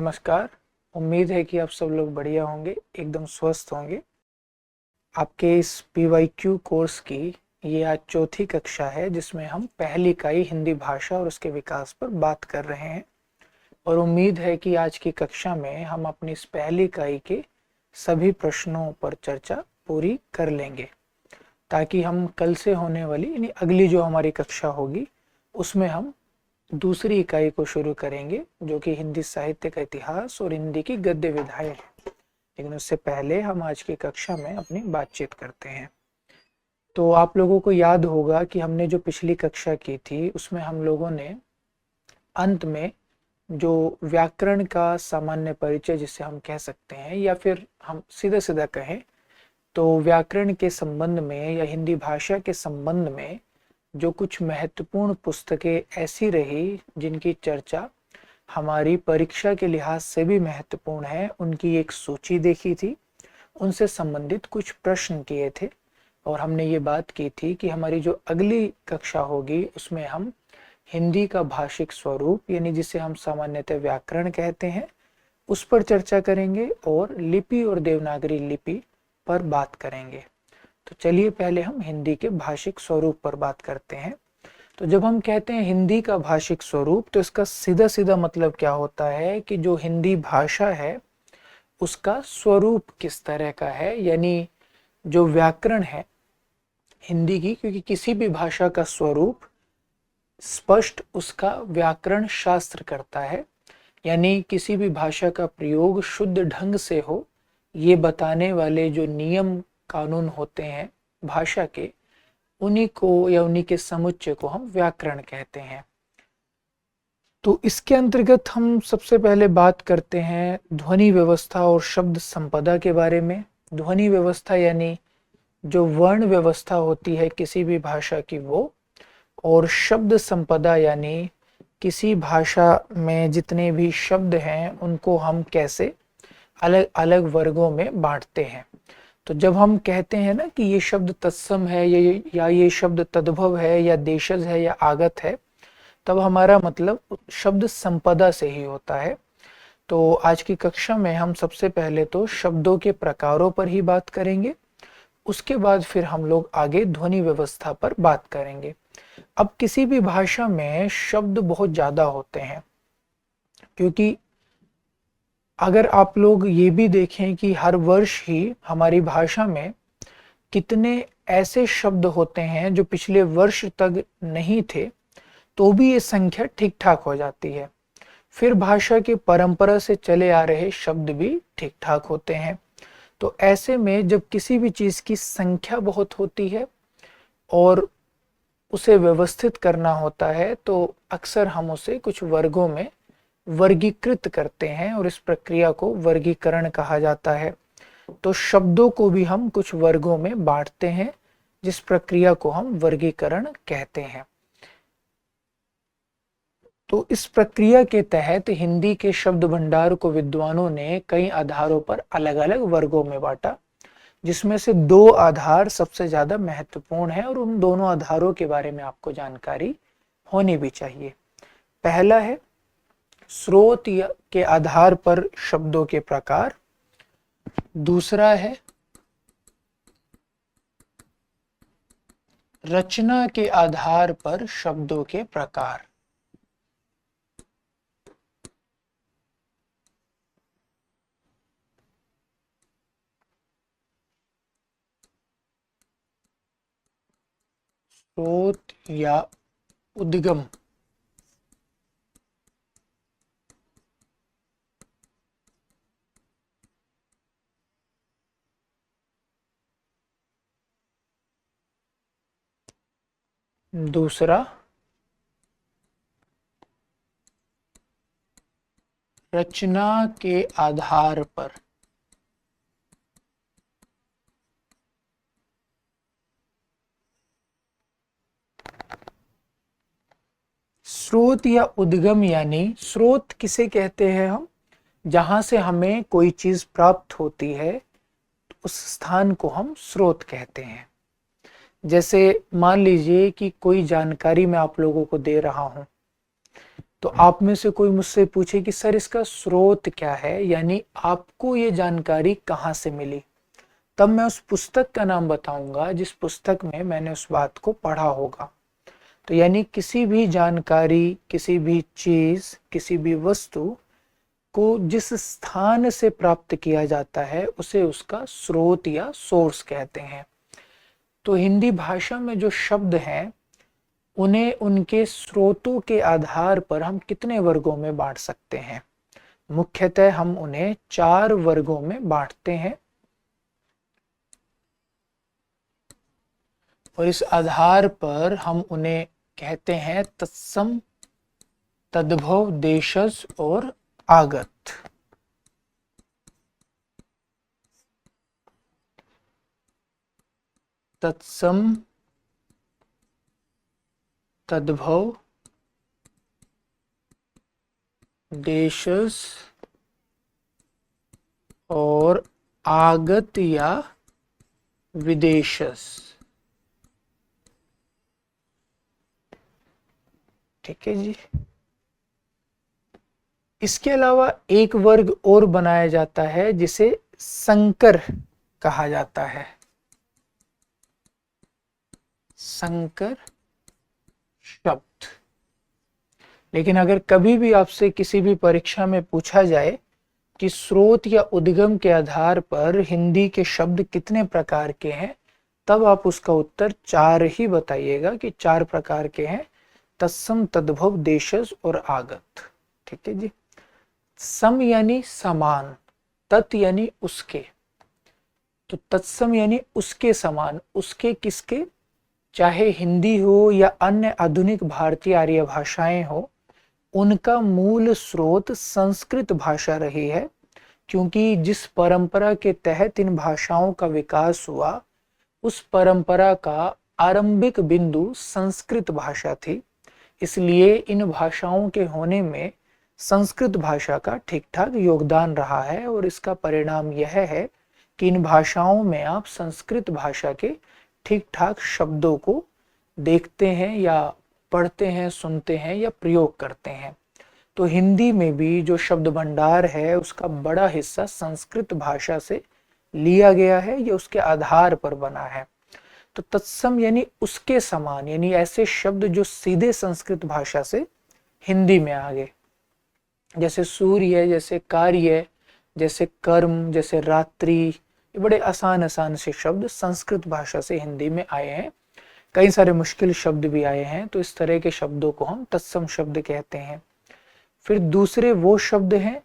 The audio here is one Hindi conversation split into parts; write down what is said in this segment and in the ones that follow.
नमस्कार। उम्मीद है कि आप सब लोग बढ़िया होंगे, एकदम स्वस्थ होंगे। आपके इस PYQ कोर्स की ये आज चौथी कक्षा है जिसमें हम पहली इकाई हिंदी भाषा और उसके विकास पर बात कर रहे हैं। और उम्मीद है कि आज की कक्षा में हम अपनी इस पहली इकाई के सभी प्रश्नों पर चर्चा पूरी कर लेंगे, ताकि हम कल से होने वाली यानी अगली जो हमारी कक्षा होगी उसमें हम दूसरी इकाई को शुरू करेंगे, जो कि हिंदी साहित्य का इतिहास और हिंदी की गद्य विधाएं है। लेकिन उससे पहले हम आज की कक्षा में अपनी बातचीत करते हैं। तो आप लोगों को याद होगा कि हमने जो पिछली कक्षा की थी उसमें हम लोगों ने अंत में जो व्याकरण का सामान्य परिचय जिसे हम कह सकते हैं, या फिर हम सीधा सीधा कहें तो व्याकरण के संबंध में या हिंदी भाषा के संबंध में जो कुछ महत्वपूर्ण पुस्तकें ऐसी रही जिनकी चर्चा हमारी परीक्षा के लिहाज से भी महत्वपूर्ण है, उनकी एक सूची देखी थी, उनसे संबंधित कुछ प्रश्न किए थे। और हमने ये बात की थी कि हमारी जो अगली कक्षा होगी उसमें हम हिंदी का भाषिक स्वरूप यानी जिसे हम सामान्यतः व्याकरण कहते हैं उस पर चर्चा करेंगे और लिपि और देवनागरी लिपि पर बात करेंगे। तो चलिए पहले हम हिंदी के भाषिक स्वरूप पर बात करते हैं। तो जब हम कहते हैं हिंदी का भाषिक स्वरूप तो इसका सीधा सीधा मतलब क्या होता है कि जो हिंदी भाषा है उसका स्वरूप किस तरह का है, यानी जो व्याकरण है हिंदी की, क्योंकि किसी भी भाषा का स्वरूप स्पष्ट उसका व्याकरण शास्त्र करता है, यानी किसी भी भाषा का प्रयोग शुद्ध ढंग से हो ये बताने वाले जो नियम कानून होते हैं भाषा के, उन्हीं को या उन्हीं के समुच्चय को हम व्याकरण कहते हैं। तो इसके अंतर्गत हम सबसे पहले बात करते हैं ध्वनि व्यवस्था और शब्द संपदा के बारे में। ध्वनि व्यवस्था यानी जो वर्ण व्यवस्था होती है किसी भी भाषा की वो, और शब्द संपदा यानी किसी भाषा में जितने भी शब्द हैं उनको हम कैसे अलग अलग वर्गों में बांटते हैं। तो जब हम कहते हैं ना कि ये शब्द तत्सम है या ये शब्द तद्भव है या देशज है या आगत है, तब हमारा मतलब शब्द संपदा से ही होता है। तो आज की कक्षा में हम सबसे पहले तो शब्दों के प्रकारों पर ही बात करेंगे, उसके बाद फिर हम लोग आगे ध्वनि व्यवस्था पर बात करेंगे। अब किसी भी भाषा में शब्द बहुत ज्यादा होते हैं, क्योंकि अगर आप लोग ये भी देखें कि हर वर्ष ही हमारी भाषा में कितने ऐसे शब्द होते हैं जो पिछले वर्ष तक नहीं थे, तो भी ये संख्या ठीक ठाक हो जाती है। फिर भाषा की परंपरा से चले आ रहे शब्द भी ठीक ठाक होते हैं। तो ऐसे में जब किसी भी चीज की संख्या बहुत होती है और उसे व्यवस्थित करना होता है तो अक्सर हम उसे कुछ वर्गों में वर्गीकृत करते हैं और इस प्रक्रिया को वर्गीकरण कहा जाता है। तो शब्दों को भी हम कुछ वर्गों में बांटते हैं, जिस प्रक्रिया को हम वर्गीकरण कहते हैं। तो इस प्रक्रिया के तहत हिंदी के शब्द भंडार को विद्वानों ने कई आधारों पर अलग अलग वर्गों में बांटा, जिसमें से दो आधार सबसे ज्यादा महत्वपूर्ण है और उन दोनों आधारों के बारे में आपको जानकारी होनी भी चाहिए। पहला है स्रोत के आधार पर शब्दों के प्रकार, दूसरा है रचना के आधार पर शब्दों के प्रकार। स्रोत या उद्गम। दूसरा रचना के आधार पर। स्रोत या उद्गम यानी स्रोत किसे कहते हैं हम, जहां से हमें कोई चीज प्राप्त होती है उस स्थान को हम स्रोत कहते हैं। जैसे मान लीजिए कि कोई जानकारी मैं आप लोगों को दे रहा हूं, तो आप में से कोई मुझसे पूछे कि सर इसका स्रोत क्या है, यानी आपको ये जानकारी कहाँ से मिली, तब मैं उस पुस्तक का नाम बताऊंगा जिस पुस्तक में मैंने उस बात को पढ़ा होगा। तो यानी किसी भी जानकारी, किसी भी चीज, किसी भी वस्तु को जिस स्थान से प्राप्त किया जाता है उसे उसका स्रोत या सोर्स कहते हैं। तो हिंदी भाषा में जो शब्द हैं उन्हें उनके स्रोतों के आधार पर हम कितने वर्गों में बांट सकते हैं? मुख्यतः हम उन्हें 4 वर्गों में बांटते हैं, और इस आधार पर हम उन्हें कहते हैं तत्सम, तद्भव, देशज और आगत। तत्सम, तद्भव, देशज और आगत या विदेशज। ठीक है जी। इसके अलावा एक वर्ग और बनाया जाता है जिसे संकर कहा जाता है। संकर शब्द। लेकिन अगर कभी भी आपसे किसी भी परीक्षा में पूछा जाए कि स्रोत या उद्गम के आधार पर हिंदी के शब्द कितने प्रकार के हैं, तब आप उसका उत्तर 4 ही बताइएगा कि 4 प्रकार के हैं, तत्सम, तद्भव, देशज और आगत। ठीक है जी। सम यानी समान, तत् यानी उसके, तो तत्सम यानी उसके समान। उसके किसके? चाहे हिंदी हो या अन्य आधुनिक भारतीय आर्य भाषाएं हो, उनका मूल स्रोत संस्कृत भाषा रही है, क्योंकि जिस परंपरा के तहत इन भाषाओं का विकास हुआ उस परंपरा का आरंभिक बिंदु संस्कृत भाषा थी। इसलिए इन भाषाओं के होने में संस्कृत भाषा का ठीक ठाक योगदान रहा है, और इसका परिणाम यह है कि इन भाषाओं में आप संस्कृत भाषा के ठीक ठाक शब्दों को देखते हैं या पढ़ते हैं, सुनते हैं या प्रयोग करते हैं। तो हिंदी में भी जो शब्द भंडार है उसका बड़ा हिस्सा संस्कृत भाषा से लिया गया है, या उसके आधार पर बना है। तो तत्सम यानी उसके समान, यानी ऐसे शब्द जो सीधे संस्कृत भाषा से हिंदी में आ गए, जैसे सूर्य, जैसे कार्य, जैसे कर्म, जैसे रात्रि। ये बड़े आसान आसान से शब्द संस्कृत भाषा से हिंदी में आए हैं। कई सारे मुश्किल शब्द भी आए हैं, तो इस तरह के शब्दों को हम तत्सम शब्द कहते हैं। फिर दूसरे वो शब्द हैं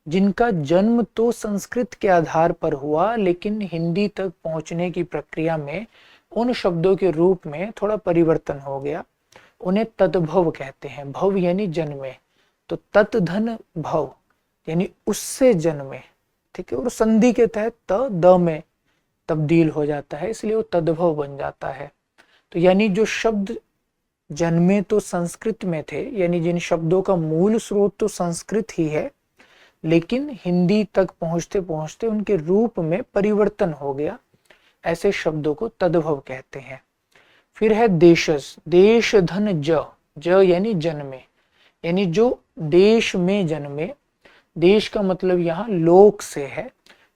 जिनका जन्म तो संस्कृत के आधार पर हुआ, लेकिन हिंदी तक पहुंचने की प्रक्रिया में उन शब्दों के रूप में थोड़ा परिवर्तन हो गया। उन्हें तद्भव कहते हैं। भव यानी जन्मे, तो तत् धन भव यानी उससे जन्मे। ठीक है। और संधि के तहत त द में तब्दील हो जाता है, इसलिए वो तद्भव बन जाता है। तो यानी जो शब्द जन्मे तो संस्कृत में थे, यानी जिन शब्दों का मूल स्रोत तो संस्कृत ही है, लेकिन हिंदी तक पहुंचते पहुंचते उनके रूप में परिवर्तन हो गया, ऐसे शब्दों को तद्भव कहते हैं। फिर है देशज। देश धन ज, ज यानी जन्मे, यानी जो देश में जन्मे। देश का मतलब यहाँ लोक से है।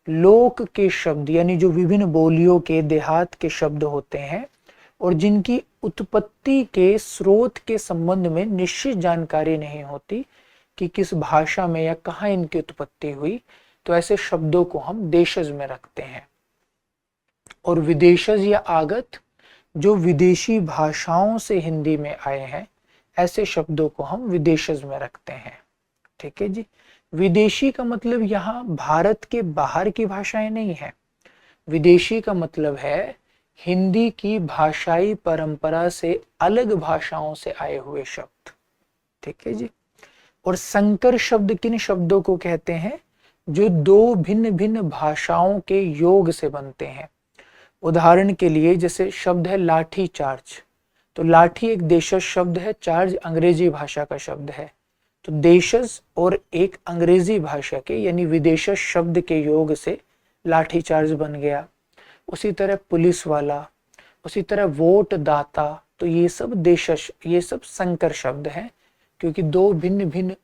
लोक के शब्द यानी जो विभिन्न बोलियों के, देहात के शब्द होते हैं और जिनकी उत्पत्ति के स्रोत के संबंध में निश्चित जानकारी नहीं होती कि किस भाषा में या कहाँ इनकी उत्पत्ति हुई, तो ऐसे शब्दों को हम देशज में रखते हैं। और विदेशज या आगत, जो विदेशी भाषाओं से हिंदी में आए हैं, ऐसे शब्दों को हम विदेशज में रखते हैं। ठीक है जी। विदेशी का मतलब यहाँ भारत के बाहर की भाषाएं नहीं है। विदेशी का मतलब है हिंदी की भाषाई परंपरा से अलग भाषाओं से आए हुए शब्द। ठीक है जी। और संकर शब्द किन शब्दों को कहते हैं? जो दो भिन्न भिन्न भाषाओं के योग से बनते हैं। उदाहरण के लिए जैसे शब्द है लाठी चार्ज, तो लाठी एक देशज शब्द है, चार्ज अंग्रेजी भाषा का शब्द है। तो देशज और एक अंग्रेजी भाषा के यानी विदेशज शब्द के योग से लाठी चार्ज बन गया। उसी तरह पुलिस वाला, उसी तरह वोट दाता, तो ये सब देशज, ये सब संकर शब्द हैं क्योंकि दो भिन्न भिन्न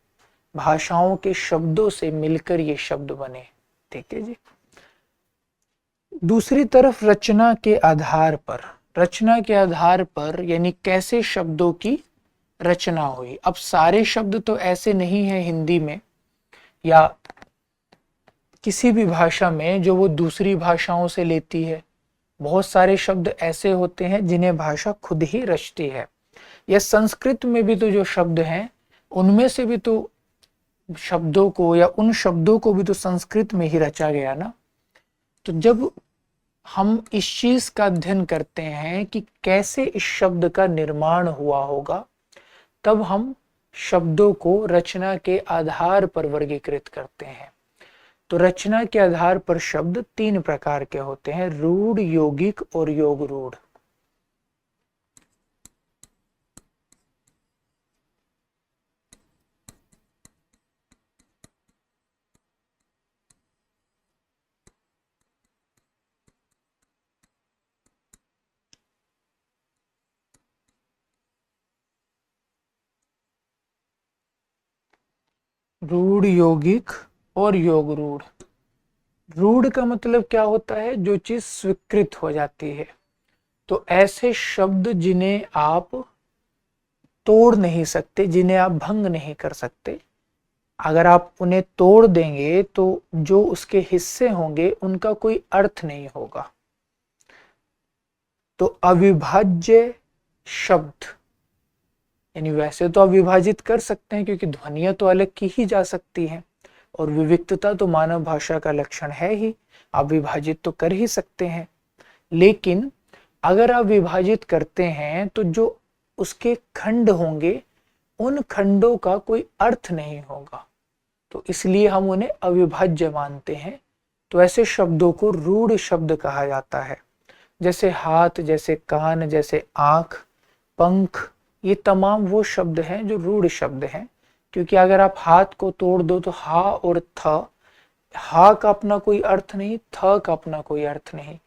भाषाओं के शब्दों से मिलकर ये शब्द बने। ठीक है जी। दूसरी तरफ रचना के आधार पर यानी कैसे शब्दों की रचना हुई। अब सारे शब्द तो ऐसे नहीं है हिंदी में या किसी भी भाषा में जो वो दूसरी भाषाओं से लेती है। बहुत सारे शब्द ऐसे होते हैं जिन्हें भाषा खुद ही रचती है। या संस्कृत में भी तो जो शब्द हैं उनमें से भी तो शब्दों को या उन शब्दों को भी तो संस्कृत में ही रचा गया ना। तो जब हम इस चीज का अध्ययन करते हैं कि कैसे इस शब्द का निर्माण हुआ होगा, तब हम शब्दों को रचना के आधार पर वर्गीकृत करते हैं। तो रचना के आधार पर शब्द तीन प्रकार के होते हैं, रूढ़, यौगिक और योग रूढ़। रूढ़, यौगिक और योग रूढ़। रूढ़ का मतलब क्या होता है? जो चीज स्वीकृत हो जाती है। तो ऐसे शब्द जिन्हें आप तोड़ नहीं सकते, जिन्हें आप भंग नहीं कर सकते, अगर आप उन्हें तोड़ देंगे तो जो उसके हिस्से होंगे उनका कोई अर्थ नहीं होगा। तो अविभाज्य शब्द, यानी वैसे तो अविभाजित कर सकते हैं क्योंकि ध्वनियां तो अलग की ही जा सकती हैं और विविधता तो मानव भाषा का लक्षण है ही, आप विभाजित तो कर ही सकते हैं। लेकिन अगर आप विभाजित करते हैं तो जो उसके खंड होंगे उन खंडों का कोई अर्थ नहीं होगा, तो इसलिए हम उन्हें अविभाज्य मानते हैं। तो ऐसे शब्दों को रूढ़ शब्द कहा जाता है। जैसे हाथ, जैसे कान, जैसे आंख, पंख, ये तमाम वो शब्द हैं जो रूढ़ शब्द हैं। क्योंकि अगर आप हाथ को तोड़ दो तो हा और थ, हा का अपना कोई अर्थ नहीं, थ का अपना कोई अर्थ नहीं,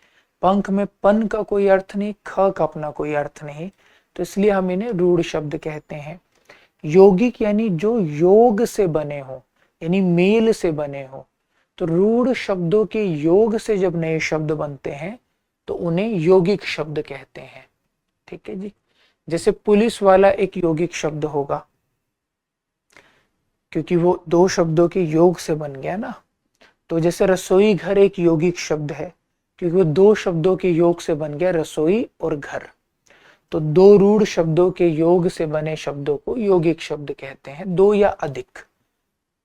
पंख में पन का कोई अर्थ नहीं, ख का अपना कोई अर्थ नहीं, तो इसलिए हम इन्हें रूढ़ शब्द कहते हैं। यौगिक यानी जो योग से बने हो, यानी मेल से बने हो। तो रूढ़ शब्दों के योग से जब नए शब्द बनते हैं तो उन्हें यौगिक शब्द कहते हैं। ठीक है जी। जैसे पुलिस वाला एक यौगिक शब्द होगा क्योंकि वो दो शब्दों के योग से बन गया ना। तो जैसे रसोई घर एक यौगिक शब्द है क्योंकि वो दो शब्दों के योग से बन गया, रसोई और घर। तो दो रूढ़ शब्दों के योग से बने शब्दों को यौगिक शब्द कहते हैं, दो या अधिक।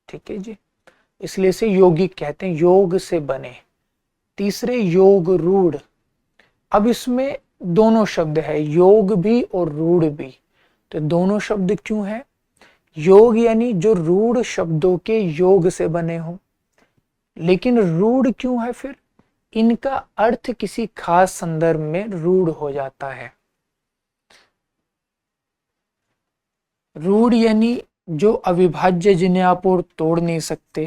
ठीक है जी, इसलिए इसे यौगिक कहते हैं, योग से बने। तीसरे योग रूढ़। अब इसमें दोनों शब्द है, योग भी और रूढ़ भी। तो दोनों शब्द क्यों है? योग यानी जो रूढ़ शब्दों के योग से बने हो। लेकिन रूढ़ क्यों है? फिर इनका अर्थ किसी खास संदर्भ में रूढ़ हो जाता है। रूढ़ यानी जो अविभाज्य, जिन्हें आप और तोड़ नहीं सकते।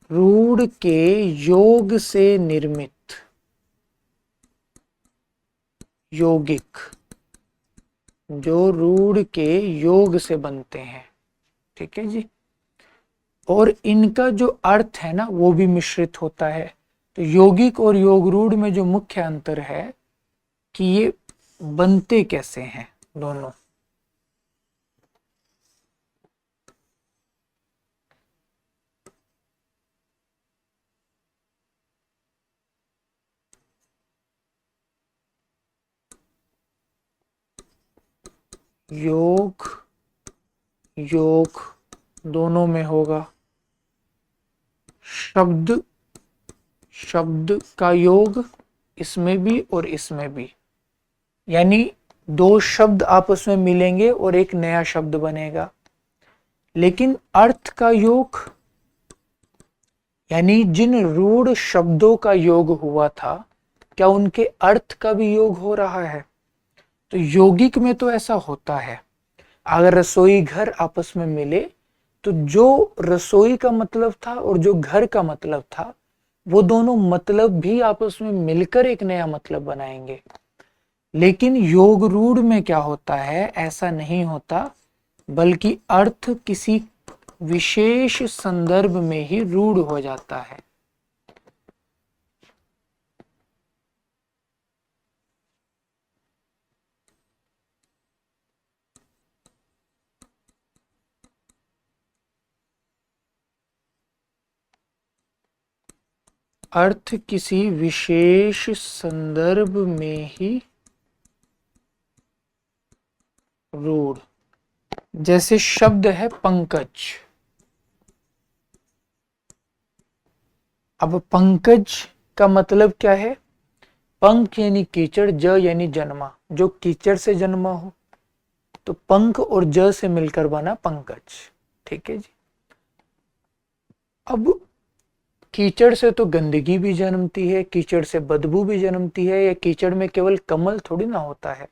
रूढ़ के योग से निर्मित यौगिक, जो रूढ़ के योग से बनते हैं। ठीक है जी। और इनका जो अर्थ है ना वो भी मिश्रित होता है। तो यौगिक और योग रूढ़ में जो मुख्य अंतर है कि ये बनते कैसे हैं दोनों। योग योग दोनों में होगा। शब्द शब्द का योग इसमें भी और इसमें भी, यानी दो शब्द आपस में मिलेंगे और एक नया शब्द बनेगा। लेकिन अर्थ का योग, यानी जिन रूढ़ शब्दों का योग हुआ था क्या उनके अर्थ का भी योग हो रहा है? तो यौगिक में तो ऐसा होता है। अगर रसोई घर आपस में मिले तो जो रसोई का मतलब था और जो घर का मतलब था वो दोनों मतलब भी आपस में मिलकर एक नया मतलब बनाएंगे। लेकिन योग रूढ़ में क्या होता है? ऐसा नहीं होता। बल्कि अर्थ किसी विशेष संदर्भ में ही रूढ़ हो जाता है। अर्थ किसी विशेष संदर्भ में ही रूढ़। जैसे शब्द है पंकज। अब पंकज का मतलब क्या है? पंख यानी कीचड़, ज यानी जन्मा, जो कीचड़ से जन्मा हो, तो पंख और ज से मिलकर बना पंकज। ठीक है जी। अब कीचड़ से तो गंदगी भी जन्मती है, कीचड़ से बदबू भी जन्मती है, या कीचड़ में केवल कमल थोड़ी ना होता है,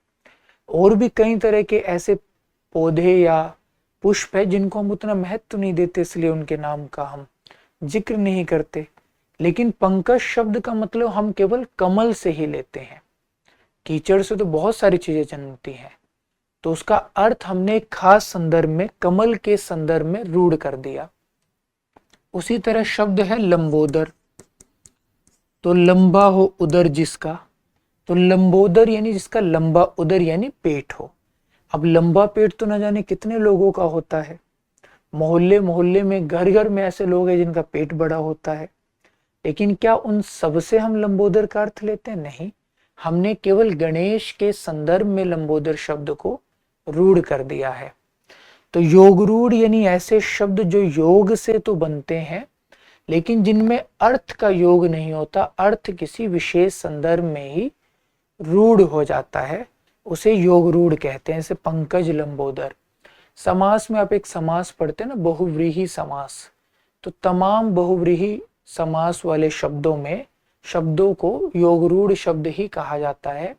और भी कई तरह के ऐसे पौधे या पुष्प है जिनको हम उतना महत्व नहीं देते, इसलिए उनके नाम का हम जिक्र नहीं करते। लेकिन पंकज शब्द का मतलब हम केवल कमल से ही लेते हैं। कीचड़ से तो बहुत सारी चीजें जन्मती हैं, तो उसका अर्थ हमने एक खास संदर्भ में, कमल के संदर्भ में रूढ़ कर दिया। उसी तरह शब्द है लंबोदर। तो लंबा हो उदर जिसका, तो लंबोदर यानी जिसका लंबा उदर यानी पेट हो। अब लंबा पेट तो न जाने कितने लोगों का होता है, मोहल्ले मोहल्ले में, घर घर में ऐसे लोग हैं जिनका पेट बड़ा होता है। लेकिन क्या उन सबसे हम लंबोदर का अर्थ लेते हैं? नहीं, हमने केवल गणेश के संदर्भ में लंबोदर शब्द को रूढ़ कर दिया है। तो योग रूढ़ यानी ऐसे शब्द जो योग से तो बनते हैं लेकिन जिनमें अर्थ का योग नहीं होता, अर्थ किसी विशेष संदर्भ में ही रूढ़ हो जाता है, उसे योग रूढ़ कहते हैं। जैसे पंकज लंबोदर। समास में आप एक समास पढ़ते हैं ना, बहुव्रीहि समास, तो तमाम बहुव्रीहि समास वाले शब्दों में शब्दों को योग रूढ़ शब्द ही कहा जाता है,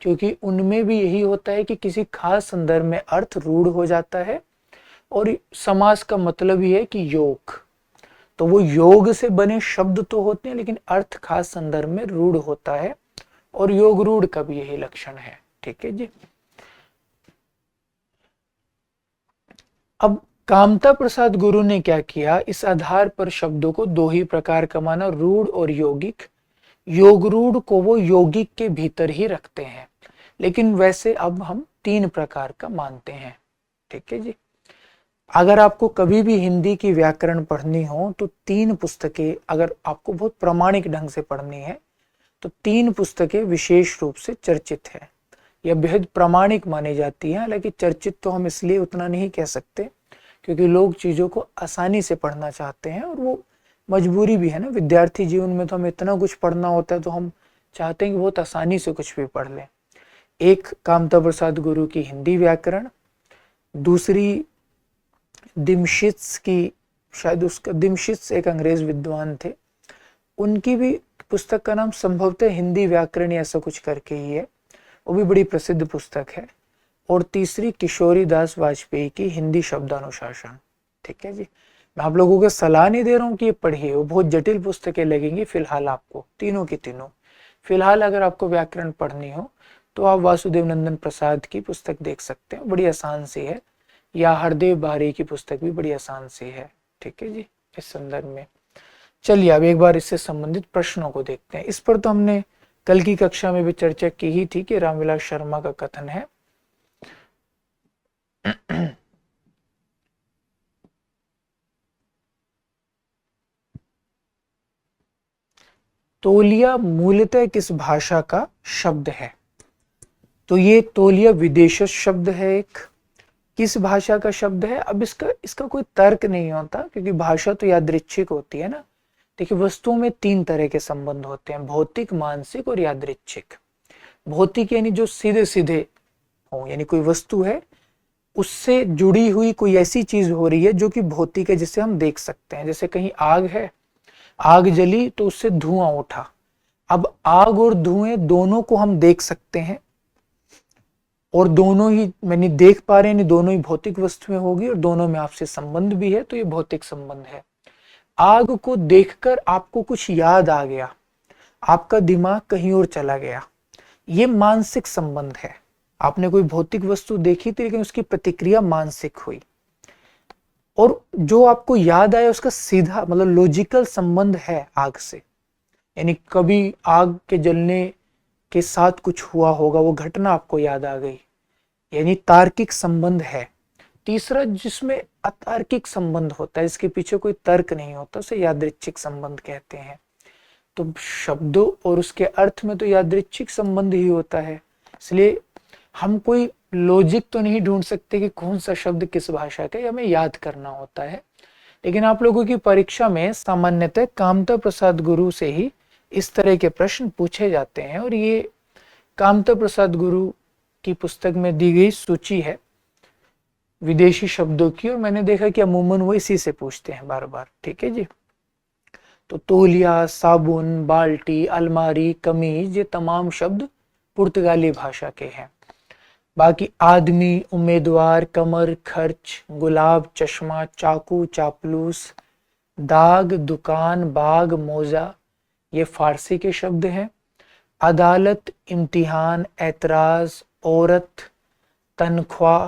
क्योंकि उनमें भी यही होता है कि किसी खास संदर्भ में अर्थ रूढ़ हो जाता है, और समास का मतलब ही है कि योग, तो वो योग से बने शब्द तो होते हैं लेकिन अर्थ खास संदर्भ में रूढ़ होता है, और योग रूढ़ का भी यही लक्षण है। ठीक है जी। अब कामता प्रसाद गुरु ने क्या किया, इस आधार पर शब्दों को दो ही प्रकार का माना, रूढ़ और यौगिक। योग रूढ़ को वो यौगिक के भीतर ही रखते हैं, लेकिन वैसे अब हम तीन प्रकार का मानते हैं। ठीक है जी। अगर आपको कभी भी हिंदी की व्याकरण पढ़नी हो तो तीन पुस्तकें, अगर आपको बहुत प्रामाणिक ढंग से पढ़नी है तो तीन पुस्तकें विशेष रूप से चर्चित है या बेहद प्रामाणिक मानी जाती हैं। हालांकि चर्चित तो हम इसलिए उतना नहीं कह सकते क्योंकि लोग चीज़ों को आसानी से पढ़ना चाहते हैं, और वो मजबूरी भी है ना, विद्यार्थी जीवन में तो हमें इतना कुछ पढ़ना होता है, तो हम चाहते हैं कि बहुत आसानी से कुछ भी पढ़ लें। एक कामता प्रसाद गुरु की हिंदी व्याकरण, दूसरी दिमशित्स की, शायद उसका दिमशित्स एक अंग्रेज विद्वान थे, उनकी भी पुस्तक का नाम संभवतः हिंदी व्याकरण या ऐसा कुछ करके ही है, वो भी बड़ी प्रसिद्ध पुस्तक है। और तीसरी किशोरी दास वाजपेयी की हिंदी शब्दानुशासन। ठीक है जी। मैं आप लोगों को सलाह नहीं दे रहा हूँ कि ये पढ़िए, वो बहुत जटिल पुस्तकें लगेंगी फिलहाल आपको, तीनों की तीनों। फिलहाल अगर आपको व्याकरण पढ़नी हो तो आप वासुदेव नंदन प्रसाद की पुस्तक देख सकते हैं, बड़ी आसान सी है, या हरदेव बारी की पुस्तक भी बड़ी आसान सी है। ठीक है जी, इस संदर्भ में। चलिए अब एक बार इससे संबंधित प्रश्नों को देखते हैं। इस पर तो हमने कल की कक्षा में भी चर्चा की ही थी कि रामविलास शर्मा का कथन है, तौलिया मूलतः किस भाषा का शब्द है? तो ये तौलिया विदेशज शब्द है एक, किस भाषा का शब्द है? अब इसका कोई तर्क नहीं होता क्योंकि भाषा तो यादृच्छिक होती है ना। देखिए, वस्तुओं में तीन तरह के संबंध होते हैं, भौतिक, मानसिक और यादृच्छिक। भौतिक यानी जो सीधे सीधे हो, यानी कोई वस्तु है उससे जुड़ी हुई कोई ऐसी चीज हो रही है जो कि भौतिक है, जिसे हम देख सकते हैं। जैसे कहीं आग है, आग जली तो उससे धुआं उठा। अब आग और धुएं दोनों को हम देख सकते हैं, और दोनों ही मैंने देख पा रहे हैं, दोनों ही भौतिक वस्तुएं होगी, और दोनों में आपसे संबंध भी है, तो ये भौतिक संबंध है। आग को देखकर आपको कुछ याद आ गया, आपका दिमाग कहीं और चला गया, ये मानसिक संबंध है। आपने कोई भौतिक वस्तु देखी थी लेकिन उसकी प्रतिक्रिया मानसिक हुई, और जो आपको याद आया उसका सीधा मतलब लॉजिकल संबंध है आग से, यानी कभी आग के जलने के साथ कुछ हुआ होगा, वो घटना आपको याद आ गई, यानी तार्किक संबंध है। तीसरा, जिसमें अतार्किक संबंध होता है, इसके पीछे कोई तर्क नहीं होता, उसे यादृच्छिक संबंध कहते हैं। तो शब्दों और उसके अर्थ में तो यादृच्छिक संबंध ही होता है, इसलिए हम कोई लॉजिक तो नहीं ढूंढ सकते कि कौन सा शब्द किस भाषा का, हमें याद करना होता है। लेकिन आप लोगों की परीक्षा में सामान्यतः कामता प्रसाद गुरु से ही इस तरह के प्रश्न पूछे जाते हैं, और ये कामता प्रसाद गुरु की पुस्तक में दी गई सूची है विदेशी शब्दों की, और मैंने देखा कि अमूमन वो इसी से पूछते हैं बार बार। ठीक है जी। तो तौलिया, साबुन, बाल्टी, अलमारी, कमीज, ये तमाम शब्द पुर्तगाली भाषा के हैं। बाकी आदमी, उम्मीदवार, कमर, खर्च, गुलाब, चश्मा, चाकू, चापलूस, दाग, दुकान, बाग, मोजा, ये फारसी के शब्द हैं। अदालत, इम्तिहान, ऐतराज, औरत, तनख्वाह,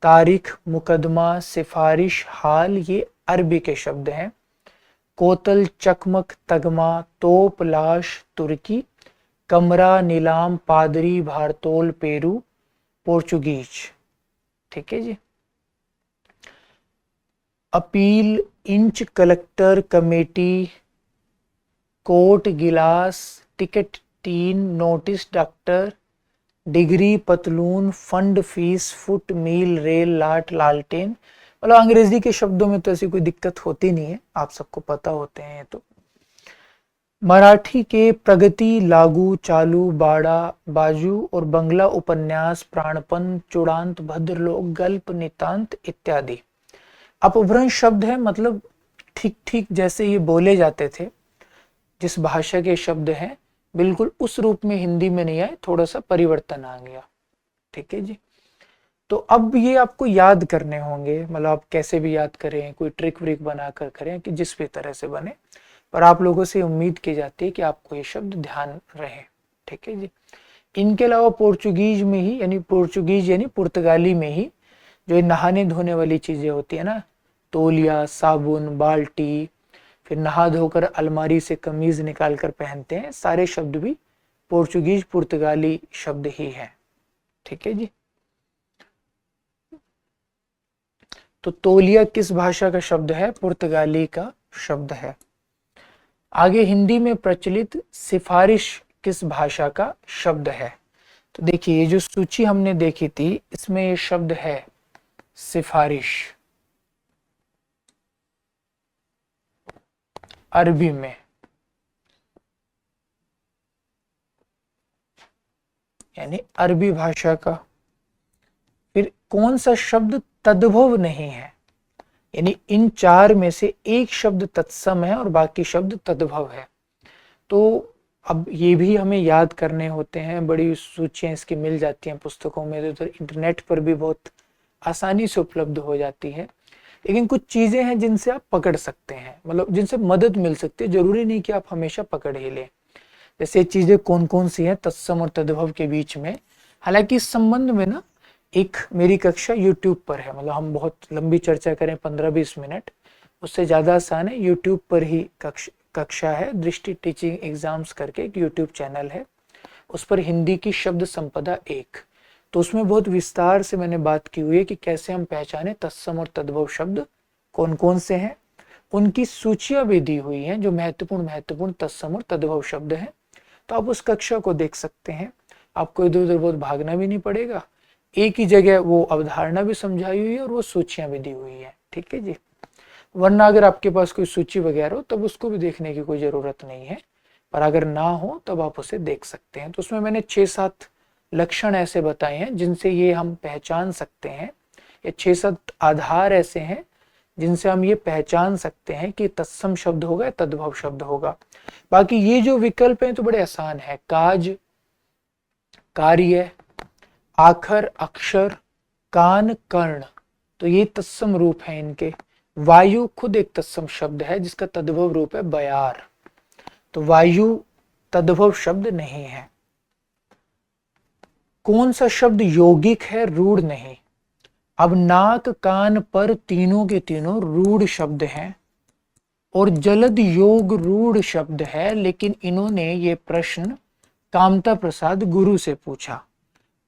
तारीख, मुकदमा, सिफारिश, हाल, ये अरबी के शब्द हैं। कोतल, चकमक, तगमा, तोप, लाश, तुर्की, कमरा, नीलाम, पादरी, भारतोल, पेरू, पोर्चुगीज। ठीक है जी। Appeal, inch, collector, committee, coat, गिलास, ticket, tin, notice, doctor, degree, पतलून, fund, fees, foot, mile, rail, लाट, लालटेन। मतलब अंग्रेजी के शब्दों में तो ऐसी कोई दिक्कत होती नहीं है, आप सबको पता होते हैं। तो मराठी के प्रगति, लागू, चालू, बाड़ा, बाजू, और बंगला उपन्यास, प्राणपन, चूड़ांत, भद्रलोक, गल्प, नितांत इत्यादि अपभ्रंश शब्द है, मतलब ठीक ठीक जैसे ये बोले जाते थे, जिस भाषा के शब्द हैं बिल्कुल उस रूप में हिंदी में नहीं आए, थोड़ा सा परिवर्तन आ गया। ठीक है जी। तो अब ये आपको याद करने होंगे, मतलब आप कैसे भी याद करें, कोई ट्रिक व्रिक बनाकर करें, कि जिस भी तरह से बने, पर आप लोगों से उम्मीद की जाती है कि आपको ये शब्द ध्यान रहे। ठीक है जी। इनके अलावा पोर्चुगीज में ही, यानी पोर्चुगीज यानी पुर्तगाली में ही, जो ये नहाने धोने वाली चीजें होती है ना, तौलिया, साबुन, बाल्टी, फिर नहा धोकर अलमारी से कमीज निकाल कर पहनते हैं, सारे शब्द भी पोर्चुगीज पुर्तगाली शब्द ही हैं। ठीक है जी। तो तौलिया किस भाषा का शब्द है? पुर्तगाली का शब्द है। आगे हिंदी में प्रचलित सिफारिश किस भाषा का शब्द है? तो देखिए, ये जो सूची हमने देखी थी इसमें ये शब्द है सिफारिश, अरबी में, यानी अरबी भाषा का। फिर कौन सा शब्द तद्भव नहीं है? यानी इन चार में से एक शब्द तत्सम है और बाकी शब्द तद्भव है। तो अब ये भी हमें याद करने होते हैं, बड़ी सूचियां इसकी मिल जाती हैं पुस्तकों में, तो इंटरनेट पर भी बहुत आसानी से उपलब्ध हो जाती है। लेकिन कुछ चीजें हैं जिनसे आप पकड़ सकते हैं, मतलब जिनसे मदद मिल सकती है, जरूरी नहीं कि आप हमेशा पकड़ ही लें। जैसे चीजें कौन कौन सी हैं तत्सम और तद्भव के बीच में। हालांकि इस संबंध में ना एक मेरी कक्षा YouTube पर है, मतलब हम बहुत लंबी चर्चा करें 15-20 मिनट, उससे ज़्यादा आसान है YouTube पर ही कक्षा है। दृष्टि टीचिंग एग्जाम्स करके एक YouTube चैनल है, उस पर हिंदी की शब्द संपदा 1, तो उसमें बहुत विस्तार से मैंने बात की हुई है कि कैसे हम पहचाने तत्सम और तद्भव शब्द कौन कौन से हैं। उनकी सूचियां भी दी हुई हैं जो महत्वपूर्ण तत्सम और तद्भव शब्द हैं। तो आप उस कक्षा को देख सकते हैं, आपको इधर उधर बहुत भागना भी नहीं पड़ेगा, एक ही जगह वो अवधारणा भी समझाई हुई है और वो सूचियां भी दी हुई है। ठीक है जी। वरना अगर आपके पास कोई सूची वगैरह हो तब उसको भी देखने की कोई जरूरत नहीं है, पर अगर ना हो तब आप उसे देख सकते हैं। तो उसमें मैंने 6-7 लक्षण ऐसे बताए हैं जिनसे ये हम पहचान सकते हैं, या 6-7 आधार ऐसे हैं जिनसे हम ये पहचान सकते हैं कि तत्सम शब्द होगा या तद्भव शब्द होगा। बाकी ये जो विकल्प हैं तो बड़े आसान है, काज, कार्य, आखर, अक्षर, कान, कर्ण, तो ये तत्सम रूप है इनके। वायु खुद एक तत्सम शब्द है जिसका तद्भव रूप है बयार, तो वायु तद्भव शब्द नहीं है। कौन सा शब्द यौगिक है, रूढ़ नहीं? अब नाक कान पर तीनों के तीनों रूढ़ शब्द हैं और जलद योग रूढ़ शब्द है, लेकिन इन्होंने ये प्रश्न कामता प्रसाद गुरु से पूछा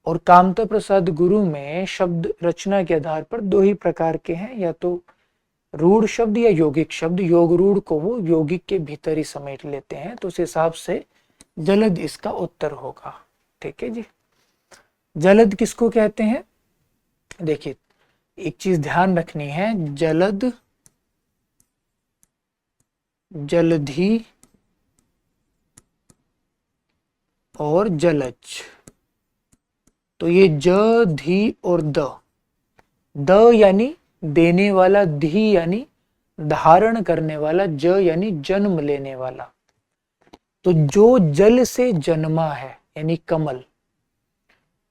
और कामता प्रसाद गुरु में शब्द रचना के आधार पर दो ही प्रकार के हैं, या तो रूढ़ शब्द या यौगिक शब्द। योग रूढ़ को वो यौगिक के भीतर ही समेट लेते हैं, तो उस हिसाब से जलद इसका उत्तर होगा। ठीक है जी। जलद किसको कहते हैं? देखिए एक चीज ध्यान रखनी है, जलद, जलधि और जलज। तो ये ज, धी और द यानी देने वाला, धी यानी धारण करने वाला, ज यानी जन्म लेने वाला। तो जो जल से जन्मा है यानी कमल,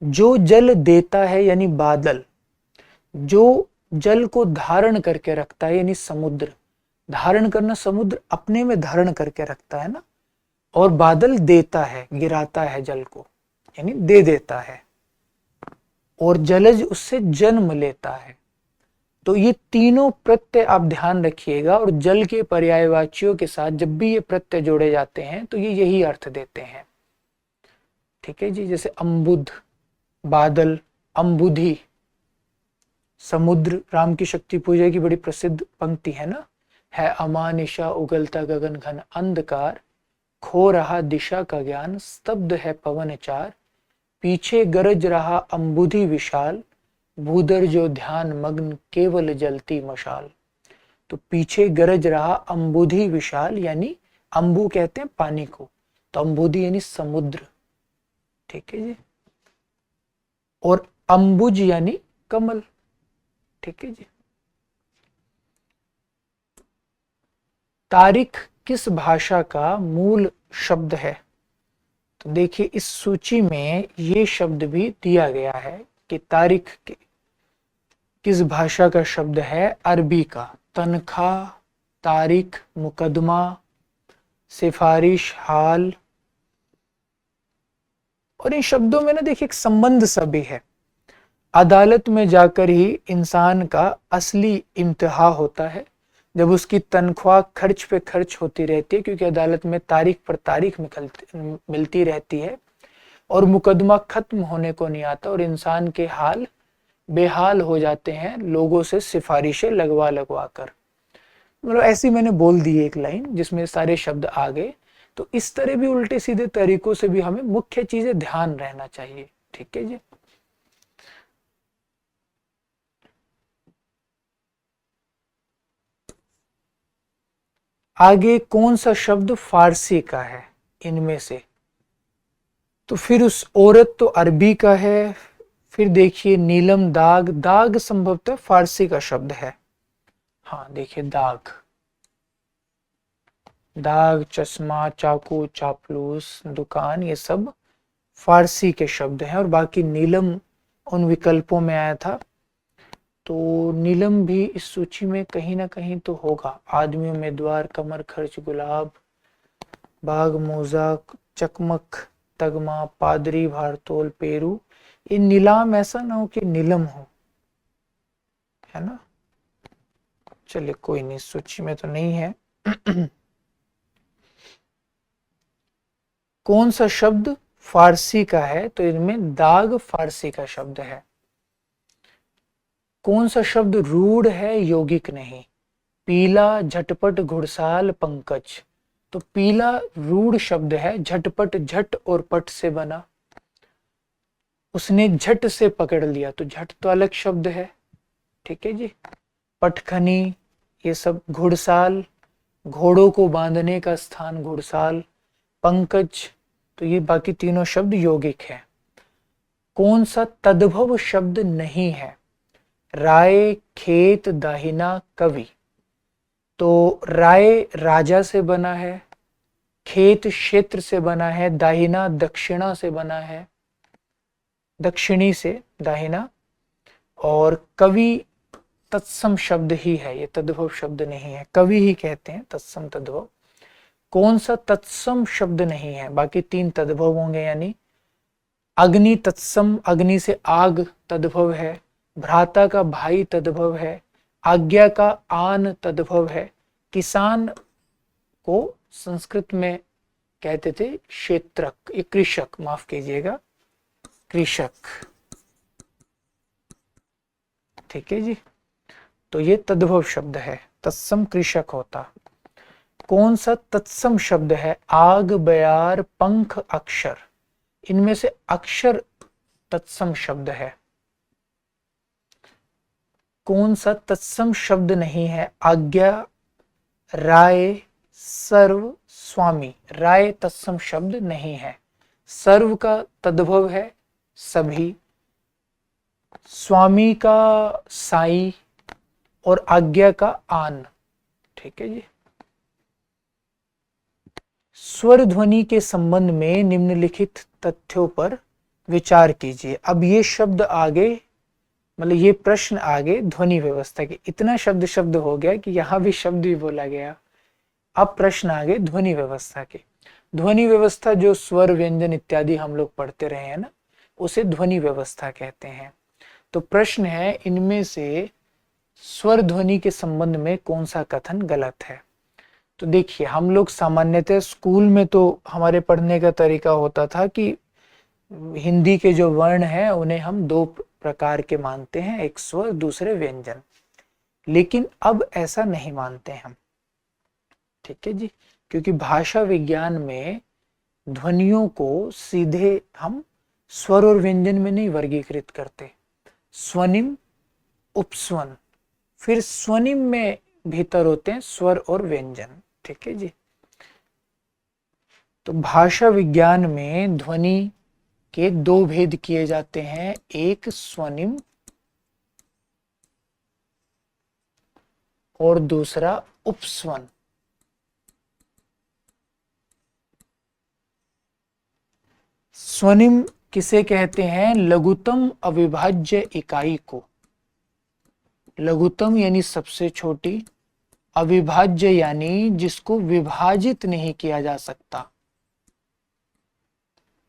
जो जल देता है यानी बादल, जो जल को धारण करके रखता है यानी समुद्र। धारण करना, समुद्र अपने में धारण करके रखता है ना, और बादल देता है, गिराता है जल को, यानी दे देता है, और जलज उससे जन्म लेता है। तो ये तीनों प्रत्यय आप ध्यान रखिएगा, और जल के पर्यायवाचियों के साथ जब भी ये प्रत्यय जोड़े जाते हैं तो ये यही अर्थ देते हैं। ठीक है जी। जैसे अम्बुद, बादल, अम्बुधि, समुद्र। राम की शक्ति पूजा की बड़ी प्रसिद्ध पंक्ति है ना, है अमानिशा उगलता गगन घन अंधकार, खो रहा दिशा का ज्ञान, स्तब्ध है पवन चार, पीछे गरज रहा अम्बुधि विशाल, भूदर जो ध्यान मग्न केवल जलती मशाल। तो पीछे गरज रहा अम्बुधि विशाल, यानी अम्बु कहते हैं पानी को, तो अम्बुधि यानी समुद्र। ठीक है जी। और अम्बुज यानी कमल। ठीक है जी। तारीख किस भाषा का मूल शब्द है? तो देखिए इस सूची में ये शब्द भी दिया गया है कि तारीख किस भाषा का शब्द है। अरबी का। तनख्वाह, तारीख, मुकदमा, सिफारिश, हाल। और इन शब्दों में ना देखिए एक संबंध सा भी है। अदालत में जाकर ही इंसान का असली इम्तिहा होता है, जब उसकी तनख्वाह खर्च पे खर्च होती रहती है, क्योंकि अदालत में तारीख पर तारीख मिलती रहती है, और मुकदमा खत्म होने को नहीं आता, और इंसान के हाल बेहाल हो जाते हैं लोगों से सिफारिशें लगवा लगवा कर। मतलब ऐसी मैंने बोल दी एक लाइन जिसमें सारे शब्द आ गए। तो इस तरह भी उल्टे सीधे तरीकों से भी हमें मुख्य चीजें ध्यान रहना चाहिए। ठीक है जी। आगे कौन सा शब्द फारसी का है इनमें से? तो फिर उस औरत तो अरबी का है। फिर देखिए नीलम, दाग। दाग संभवतः फारसी का शब्द है। हाँ देखिए दाग, दाग, चश्मा, चाकू, चापलूस, दुकान, ये सब फारसी के शब्द हैं। और बाकी नीलम उन विकल्पों में आया था, तो नीलम भी इस सूची में कहीं ना कहीं तो होगा। आदमी, उम्मीदवार, कमर, खर्च, गुलाब, बाग, मोजा, चकमक, तगमा, पादरी, भारतोल, पेरू। ये नीलाम ऐसा ना हो कि नीलम हो, है ना। चलिए कोई नहीं, सूची में तो नहीं है। कौन सा शब्द फारसी का है? तो इनमें दाग फारसी का शब्द है। कौन सा शब्द रूढ़ है, यौगिक नहीं? पीला, झटपट, घुड़साल, पंकज। तो पीला रूढ़ शब्द है। झटपट, झट और पट से बना, उसने झट से पकड़ लिया, तो झट तो अलग शब्द है। ठीक है जी। पटखनी, ये सब। घुड़साल, घोड़ों को बांधने का स्थान, घुड़साल। पंकज, तो ये बाकी तीनों शब्द यौगिक है। कौन सा तद्भव शब्द नहीं है? राय, खेत, दाहिना, कवि। तो राय राजा से बना है, खेत क्षेत्र से बना है, दाहिना दक्षिणा से बना है, दक्षिणी से दाहिना, और कवि तत्सम शब्द ही है, ये तद्भव शब्द नहीं है। कवि ही कहते हैं तत्सम तद्भव। कौन सा तत्सम शब्द नहीं है? बाकी तीन तद्भव होंगे, यानी अग्नि तत्सम, अग्नि से आग तद्भव है। भ्राता का भाई तद्भव है। आज्ञा का आन तद्भव है। किसान को संस्कृत में कहते थे क्षेत्रक, ये कृषक, माफ कीजिएगा, कृषक। ठीक है जी, तो ये तद्भव शब्द है, तत्सम कृषक होता। कौन सा तत्सम शब्द है? आग, बयार, पंख, अक्षर, इनमें से अक्षर तत्सम शब्द है। कौन सा तत्सम शब्द नहीं है? आज्ञा, राय, सर्व, स्वामी। राय तत्सम शब्द नहीं है। सर्व का तद्भव है सभी, स्वामी का साई, और आज्ञा का आन। ठीक है जी। स्वर ध्वनि के संबंध में निम्नलिखित तथ्यों पर विचार कीजिए। अब ये शब्द आगे, मतलब ये प्रश्न आगे ध्वनि व्यवस्था के, इतना शब्द हो गया कि यहां भी शब्द भी बोला गया। अब प्रश्न आगे ध्वनि व्यवस्था के। ध्वनि व्यवस्था जो स्वर, व्यंजन इत्यादि हम लोग पढ़ते रहे हैं ना, उसे ध्वनि व्यवस्था कहते हैं। तो प्रश्न है, इनमें से स्वर ध्वनि के संबंध में कौन सा कथन गलत है? तो देखिए, हम लोग सामान्यतः स्कूल में तो हमारे पढ़ने का तरीका होता था कि हिंदी के जो वर्ण हैं उन्हें हम दो प्रकार के मानते हैं, एक स्वर, दूसरे व्यंजन। लेकिन अब ऐसा नहीं मानते हम। ठीक है जी, क्योंकि भाषा विज्ञान में ध्वनियों को सीधे हम स्वर और व्यंजन में नहीं वर्गीकृत करते। स्वनिम, उपस्वन, फिर स्वनिम में भीतर होते हैं स्वर और व्यंजन। ठीक है जी। तो भाषा विज्ञान में ध्वनि के दो भेद किए जाते हैं, एक स्वनिम और दूसरा उपस्वन। स्वनिम किसे कहते हैं? लघुतम अविभाज्य इकाई को। लघुतम यानी सबसे छोटी, अविभाज्य यानी जिसको विभाजित नहीं किया जा सकता।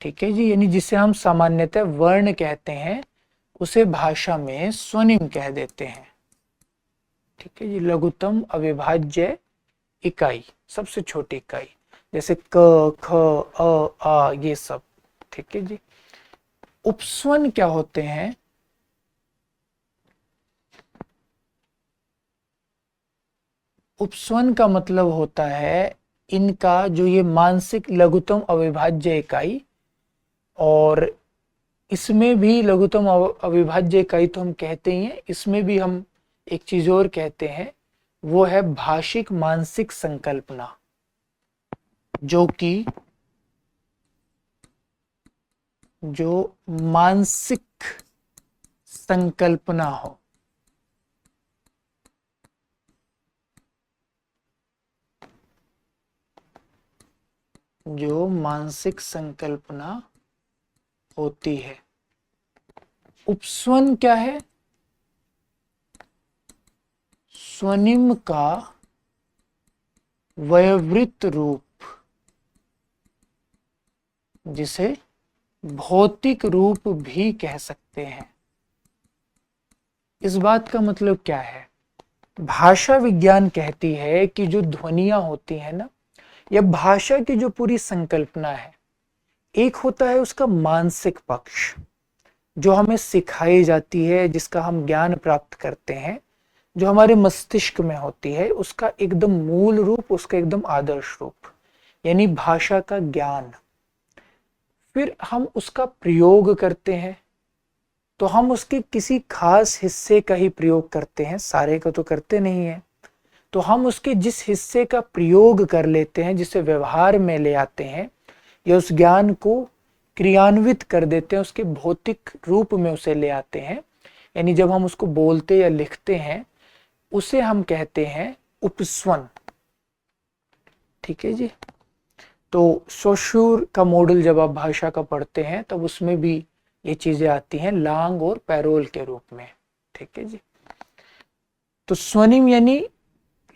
ठीक है जी, यानी जिसे हम सामान्यतः वर्ण कहते हैं, उसे भाषा में स्वनिम कह देते हैं। ठीक है जी, लघुतम अविभाज्य इकाई, सबसे छोटी इकाई, जैसे क, ख, अ, आ, ये सब। ठीक है जी। उपस्वन क्या होते हैं? उपस्वन का मतलब होता है इनका जो ये मानसिक लघुतम अविभाज्य इकाई, और इसमें भी लघुतम अविभाज्य इकाई तो हम कहते ही हैं, इसमें भी हम एक चीज और कहते हैं, वो है भाषिक मानसिक संकल्पना, जो कि जो मानसिक संकल्पना हो। जो मानसिक संकल्पना होती है। उपस्वन क्या है? स्वनिम का वयवृत्त रूप, जिसे भौतिक रूप भी कह सकते हैं। इस बात का मतलब क्या है? भाषा विज्ञान कहती है कि जो ध्वनियां होती है ना, या भाषा की जो पूरी संकल्पना है, एक होता है उसका मानसिक पक्ष, जो हमें सिखाई जाती है, जिसका हम ज्ञान प्राप्त करते हैं, जो हमारे मस्तिष्क में होती है, उसका एकदम मूल रूप, उसका एकदम आदर्श रूप, यानी भाषा का ज्ञान। फिर हम उसका प्रयोग करते हैं, तो हम उसके किसी खास हिस्से का ही प्रयोग करते हैं, सारे का तो करते नहीं है। तो हम उसके जिस हिस्से का प्रयोग कर लेते हैं, जिसे व्यवहार में ले आते हैं, या उस ज्ञान को क्रियान्वित कर देते हैं, उसके भौतिक रूप में उसे ले आते हैं, यानी जब हम उसको बोलते या लिखते हैं, उसे हम कहते हैं उपस्वन। ठीक है जी। तो सोशूर का मॉडल जब आप भाषा का पढ़ते हैं, तब उसमें भी ये चीजें आती हैं लांग और पैरोल के रूप में। ठीक है जी। तो स्वनिम यानी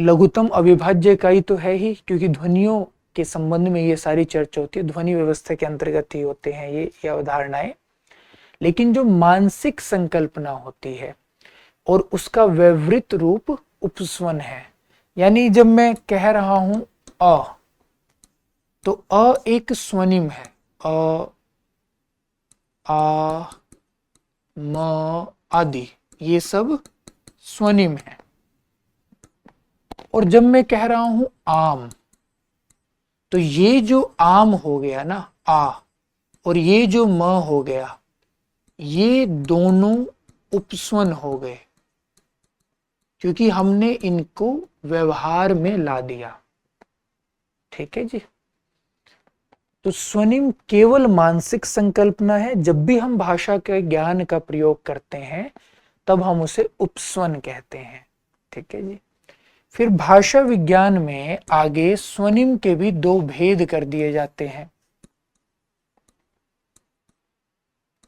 लघुतम अविभाज्य इकाई तो है ही, क्योंकि ध्वनियों के संबंध में ये सारी चर्चा होती है, ध्वनि व्यवस्था के अंतर्गत ही होते हैं ये अवधारणाएं। लेकिन जो मानसिक संकल्पना होती है और उसका व्यवहारिक रूप उपस्वन है, यानी जब मैं कह रहा हूं अ, तो अ एक स्वनिम है, अ, आ, म आदि ये सब स्वनिम है। और जब मैं कह रहा हूं आम, तो ये जो आम हो गया ना आ, और ये जो म हो गया, ये दोनों उपस्वन हो गए, क्योंकि हमने इनको व्यवहार में ला दिया। ठीक है जी। तो स्वनिम केवल मानसिक संकल्पना है। जब भी हम भाषा के ज्ञान का प्रयोग करते हैं तब हम उसे उपस्वन कहते हैं। ठीक है जी। फिर भाषा विज्ञान में आगे स्वनिम के भी दो भेद कर दिए जाते हैं,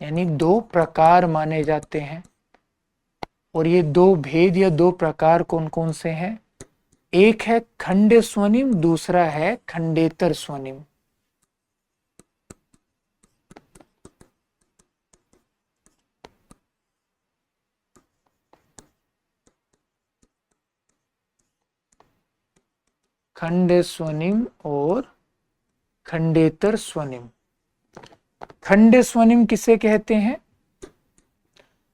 यानी दो प्रकार माने जाते हैं। और ये दो भेद या दो प्रकार कौन कौन से हैं? एक है खंड स्वनिम, दूसरा है खंडेतर स्वनिम। खंड स्वनिम और खंडेतर स्वनिम। खंड स्वनिम किसे कहते हैं?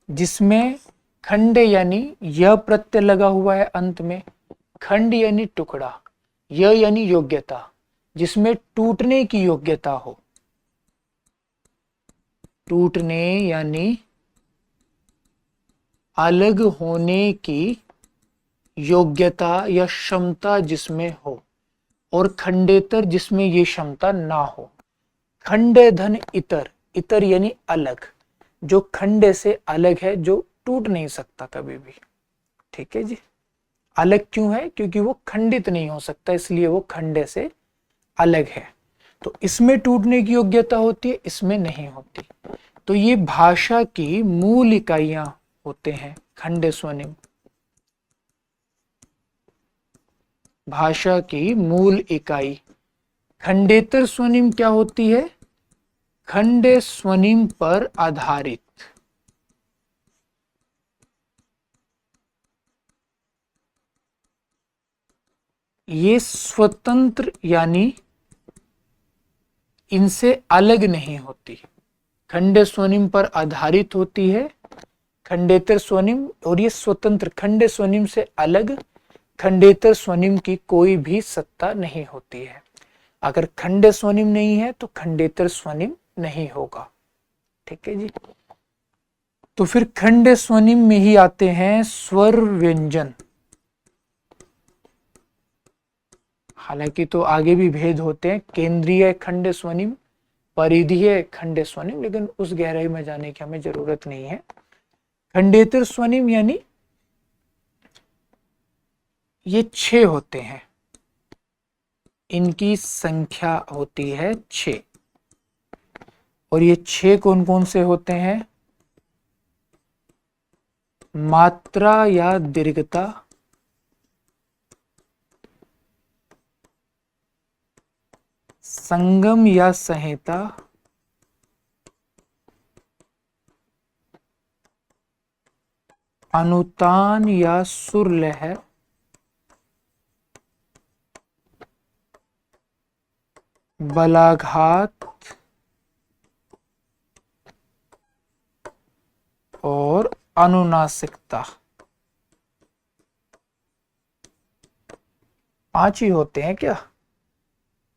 जिसमें खंड यानी य प्रत्यय लगा हुआ है अंत में, खंड यानी टुकड़ा, य यानी योग्यता, जिसमें टूटने की योग्यता हो। टूटने यानी अलग होने की योग्यता या क्षमता जिसमें हो, और खंडेतर जिसमें ये क्षमता ना हो। खंडे धन इतर, इतर यानी अलग, जो खंडे से अलग है, जो टूट नहीं सकता कभी भी। ठीक है जी। अलग क्यों है? क्योंकि वो खंडित नहीं हो सकता, इसलिए वो खंडे से अलग है। तो इसमें टूटने की योग्यता होती है, इसमें नहीं होती। तो ये भाषा की मूल इकाइयां होते हैं खंड स्वनिम। भाषा की मूल इकाई। खंडेतर स्वनिम क्या होती है? खंड स्वनिम पर आधारित। ये स्वतंत्र यानी इनसे अलग नहीं होती। खंड स्वनिम पर आधारित होती है खंडेतर स्वनिम, और ये स्वतंत्र, खंड स्वनिम से अलग खंडेतर स्वनिम की कोई भी सत्ता नहीं होती है। अगर खंड स्वनिम नहीं है तो खंडेतर स्वनिम नहीं होगा। ठीक है जी। तो फिर खंड स्वनिम में ही आते हैं स्वर व्यंजन। हालांकि तो आगे भी भेद होते हैं, केंद्रीय खंड स्वनिम, परिधीय खंड स्वनिम, लेकिन उस गहराई में जाने की हमें जरूरत नहीं है। खंडेतर स्वनिम यानी ये 6 होते हैं, इनकी संख्या होती है 6। और ये 6 कौन कौन से होते हैं? मात्रा या दीर्घता, संगम या संहिता, अनुतान या सुर लहर, बलाघात और अनुनासिकता। 5 ही होते हैं क्या?